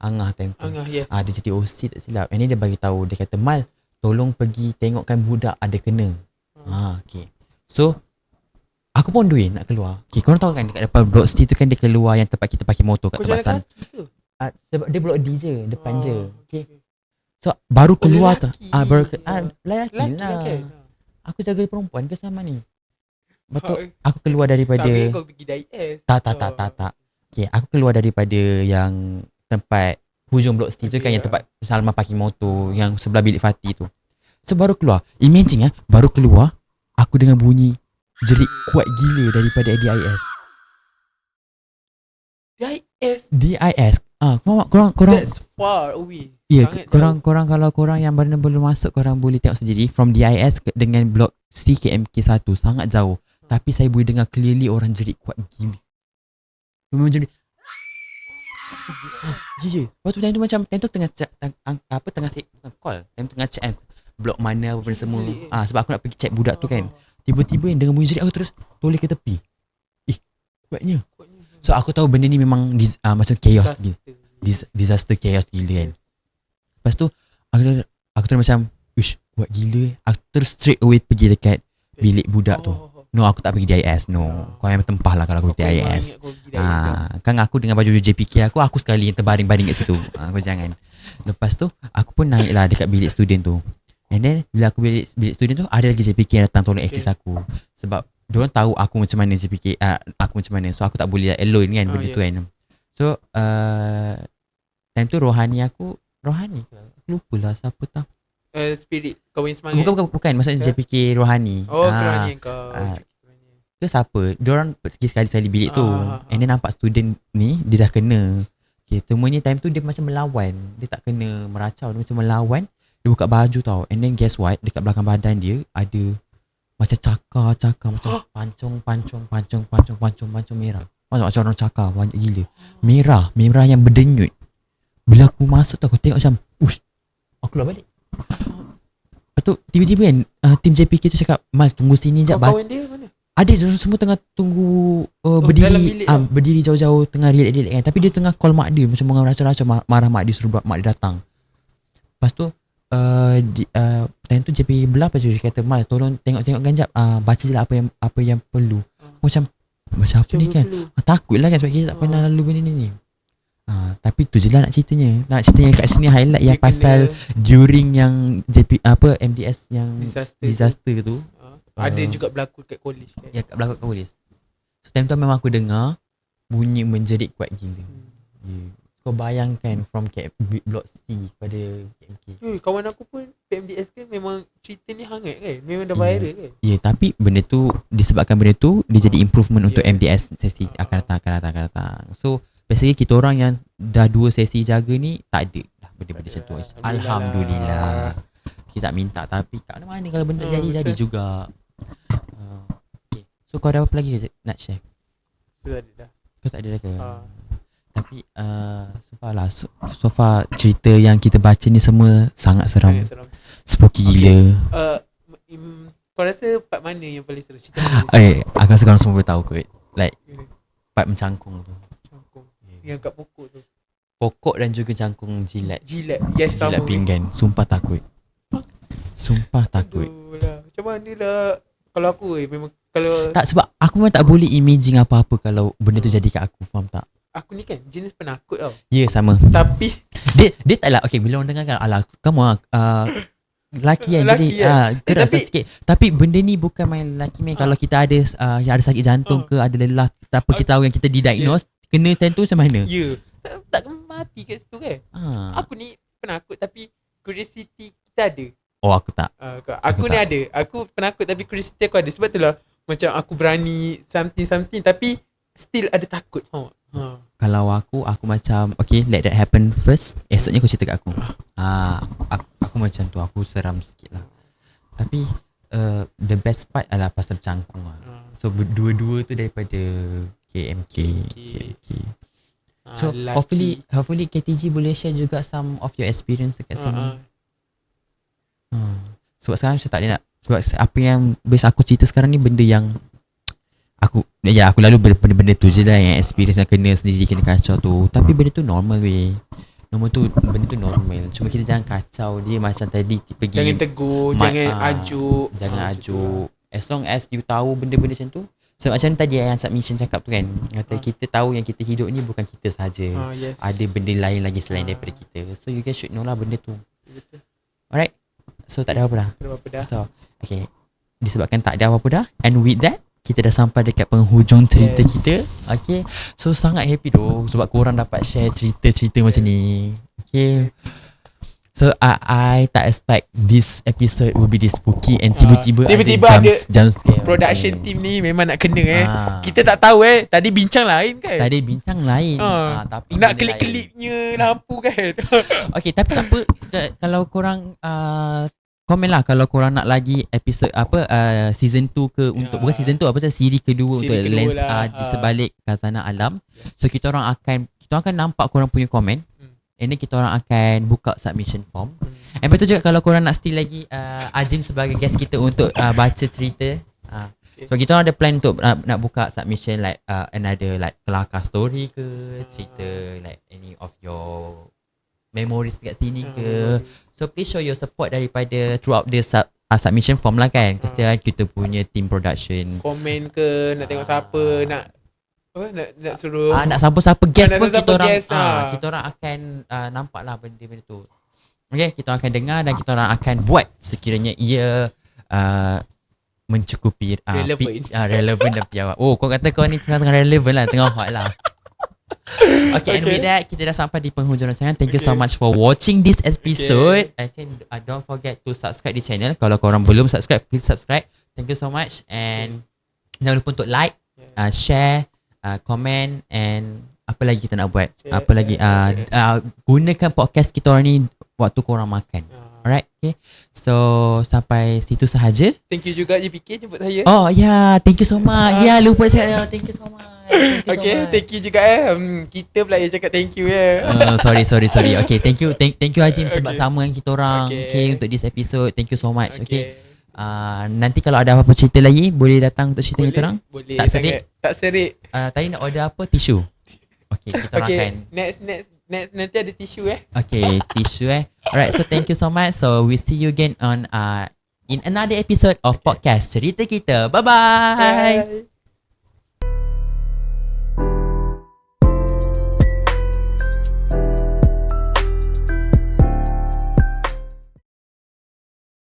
Speaker 1: Angah time tu.
Speaker 2: Yes.
Speaker 1: Dia jadi OC tak silap. And then dia bagi tahu, dia kata, Mal, tolong pergi tengokkan budak ada kena. Okay. So aku pun duit nak keluar. Okay, korang tahu kan dekat depan Blok C tu kan dia keluar yang tempat kita parking motor kat tempat Sun. Sebab dia Blok D je, depan je. Okay. So baru keluar tu. Lelaki lah. Aku jaga perempuan ke sama ni? Betul. Aku keluar daripada.
Speaker 2: Tak kau pergi DIS.
Speaker 1: Tak. Okay, aku keluar daripada yang tempat hujung Blok C tu kan, yang tempat Salman parking motor yang sebelah bilik Fatih tu. So baru keluar. Imagine baru keluar aku dengan bunyi jerit kuat gila daripada DIS. DIS. Korang
Speaker 2: That's far away.
Speaker 1: Korang kalau korang yang belum masuk, korang boleh tengok sendiri from DIS dengan blok C KMK 1 sangat jauh. Tapi saya boleh dengar clearly orang jerit kuat gila. Memang jerit. Lepas tu time tu macam tengah call. Time tengah check blok mana apa benda semua. Sebab aku nak pergi check budak tu kan. Tiba-tiba yang dengan bunyi jerit aku terus toleh ke tepi. Kuatnya. So aku tahu benda ni memang macam chaos gila. Disaster chaos gila kan. Lepas tu aku terus macam kuat gila. Aku terus straight away pergi dekat bilik budak tu. No, aku tak pergi DIS. No. Kau yang tempah lah kalau aku pergi DIS. Kan aku dengan baju JPK aku sekali yang terbaring-baring kat situ. Kau jangan. Lepas tu aku pun naik lah dekat bilik student tu. And then bila aku bilik student tu, ada lagi JPK yang datang tolong access aku. Sebab diorang tahu aku macam mana JPK, aku macam mana. So aku tak boleh alone kan benda tu kan. So time tu rohani ke? Aku lupa lah siapa tahu.
Speaker 2: Spirit kau punya semangat.
Speaker 1: Bukan maksudnya JPK rohani.
Speaker 2: Rohani kau.
Speaker 1: Ke siapa? Diorang pergi sekali-sekali bilik tu. And then nampak student ni dia dah kena. Okay, temunya time tu dia macam melawan. Dia tak kena meracau, dia macam melawan. Dia buka baju tau. And then guess what? Dekat belakang badan dia ada macam cakar macam pancung merah. Macam orang cakar banyak gila. Merah yang berdenyut. Bila aku masuk tu aku tengok macam aku keluar balik. Lepas tu tiba-tiba kan tim JPK tu cakap, Mal tunggu sini sekejap.
Speaker 2: Kawan dia mana?
Speaker 1: Ada, diorang semua tengah tunggu berdiri jauh-jauh tengah relax kan. Tapi dia tengah call mak dia macam mengacau-acau, marah mak dia, suruh mak dia datang. Lepas tu time tu JPK belah apa je, dia kata, Mal tolong tengok ganjap, baca je lah apa yang perlu. Macam apa ni kan, takut lah kan sebab kita tak pernah lalu benda ni. Tapi tu je lah nak ceritanya kat sini highlight yang pasal during yang MDS yang disaster tu.
Speaker 2: Ada juga berlaku kat college kan.
Speaker 1: Ya, berlaku kat college. So time tu memang aku dengar bunyi menjerit kuat gila. Kau bayangkan from Blok C kepada KMK.
Speaker 2: Kawan aku pun PMDS kan memang cerita ni hangat kan. Memang dah viral kan.
Speaker 1: Ya, tapi benda tu disebabkan benda tu dia jadi improvement untuk MDS sesi akan datang. So basically kita orang yang dah 2 sesi jaga ni tak ada dah benda-benda macam tu. Alhamdulillah. Kita tak minta, tapi kat mana kalau benda jadi juga. Okay. So kau ada apa lagi nak share? Kau tak ada dah ke? Tapi so far cerita yang kita baca ni semua sangat seram. Spooky gila.
Speaker 2: Kau rasa part mana yang paling seram? Cerita
Speaker 1: aku rasa korang semua boleh tahu kot. Like part mencangkung tu.
Speaker 2: Yang kat pokok tu.
Speaker 1: Pokok dan juga cangkung jilat.
Speaker 2: Yes,
Speaker 1: jilat pinggan. Sumpah takut.
Speaker 2: Macam mana lah. Kalau aku memang kalau
Speaker 1: tak, sebab aku memang tak boleh imagine apa-apa kalau benda tu jadi kat aku. Faham tak?
Speaker 2: Aku ni kan jenis penakut tau.
Speaker 1: Ya, sama.
Speaker 2: Tapi
Speaker 1: dia tak lah. Okay, bila orang dengar kan, alah kamu lelaki kan.
Speaker 2: Lelaki
Speaker 1: Jadi
Speaker 2: kan.
Speaker 1: gerak
Speaker 2: Tapi-
Speaker 1: sikit. Tapi benda ni bukan main lelaki main. Kalau kita ada yang ada sakit jantung ke, ada lelah, tak apa kita tahu yang kita didiagnose, kena time tu macam mana?
Speaker 2: Ya. Tak mati kat situ kan. Aku ni penakut tapi curiosity kita ada.
Speaker 1: Oh aku tak.
Speaker 2: Aku ni
Speaker 1: tak.
Speaker 2: ada. Aku penakut tapi curiosity aku ada. Sebab tu lah macam aku berani something tapi still ada takut.
Speaker 1: Kalau aku macam okay, let that happen first. Esoknya aku cerita kat aku. Aku macam tu, aku seram sikit lah. Tapi the best part adalah pasal cangkung lah. So dua-dua tu daripada KMK. So hopefully KTG boleh share juga some of your experience dekat sini. Sebab sekarang saya tak ada nak, sebab apa yang best aku cerita sekarang ni benda yang aku lalu benda-benda tu je lah, yang experience yang kena sendiri, kena kacau tu. Tapi benda tu normal weh. Benda tu normal. Cuma kita jangan kacau dia macam tadi pergi.
Speaker 2: Jangan tegur, jangan ajuk.
Speaker 1: Jangan ajuk. As long as you tahu benda-benda macam tu. So macam tadi yang submission cakap tu kan, kata kita tahu yang kita hidup ni bukan kita saja.
Speaker 2: Yes.
Speaker 1: Ada benda lain lagi selain daripada kita. So you guys should know lah benda tu.
Speaker 2: Betul.
Speaker 1: Alright. So tak ada apa-apa dah.
Speaker 2: Apa dah?
Speaker 1: So okay, disebabkan tak ada apa-apa dah, and with that kita dah sampai dekat penghujung cerita kita. Okay, so sangat happy doh sebab korang dapat share cerita-cerita macam ni. Okay, so I tak expect this episode will be this spooky, and tiba-tiba
Speaker 2: ada
Speaker 1: jump scare.
Speaker 2: Production team ni memang nak kena
Speaker 1: Ah.
Speaker 2: Kita tak tahu tadi bincang lain kan.
Speaker 1: Tadi bincang lain, tapi
Speaker 2: nak
Speaker 1: benda lain.
Speaker 2: kelip-kelipnya lampu kan.
Speaker 1: Okay, tapi tak apa. Kalau korang komen lah kalau korang nak lagi episod season 2 ke untuk bukan season 2 apa tu, siri kedua untuk
Speaker 2: kedua
Speaker 1: Lens
Speaker 2: lah.
Speaker 1: di sebalik Khazanah Alam. So kita orang akan nampak korang punya komen. And then kita orang akan buka submission form. And betul juga kalau korang nak still lagi Azim sebagai guest kita untuk baca cerita. So kita orang ada plan untuk nak buka submission like another like kelakar story ke, cerita like any of your memories dekat sini ke. So please show your support daripada throughout the submission form lah kan. Kesian kita punya team production.
Speaker 2: Komen ke, nak tengok siapa, nak suruh
Speaker 1: nak siapa-siapa guest
Speaker 2: nak
Speaker 1: pun
Speaker 2: siapa
Speaker 1: kita orang
Speaker 2: guest,
Speaker 1: kita orang akan nampak lah benda-benda tu. Okay, kita orang akan dengar dan kita orang akan buat sekiranya ia mencukupi relevan dan piawak. Oh, kau kata kau ni tengah relevan lah, tengah hot lah. Okay, and with that kita dah sampai di penghujung rancangan. Thank you so much for watching this episode. And don't forget to subscribe di channel. Kalau korang belum subscribe, please subscribe. Thank you so much. And jangan lupa untuk like, share, comment, and apa lagi kita nak buat? Apa lagi? Gunakan podcast kita orang ni waktu korang makan. Alright, okay. So sampai situ sahaja.
Speaker 2: Thank you juga JPK jemput saya.
Speaker 1: Oh yeah, thank you so much. Lupa saya. Thank you so much.
Speaker 2: Thank you juga kita pula yang cakap thank you
Speaker 1: Sorry. Okay, thank you Azim sebab sama dengan kita orang. Okay, untuk this episode. Thank you so much. Okay. Nanti kalau ada apa-apa cerita lagi boleh datang untuk cerita kita orang.
Speaker 2: Boleh.
Speaker 1: Tak serik. Tadi nak order apa? Tisu. Okay, kita orang akan
Speaker 2: next nanti ada tisu
Speaker 1: Okay, tisu Alright, so thank you so much. So we see you again on in another episode of podcast Cerita Kita. Bye-bye.
Speaker 2: Bye.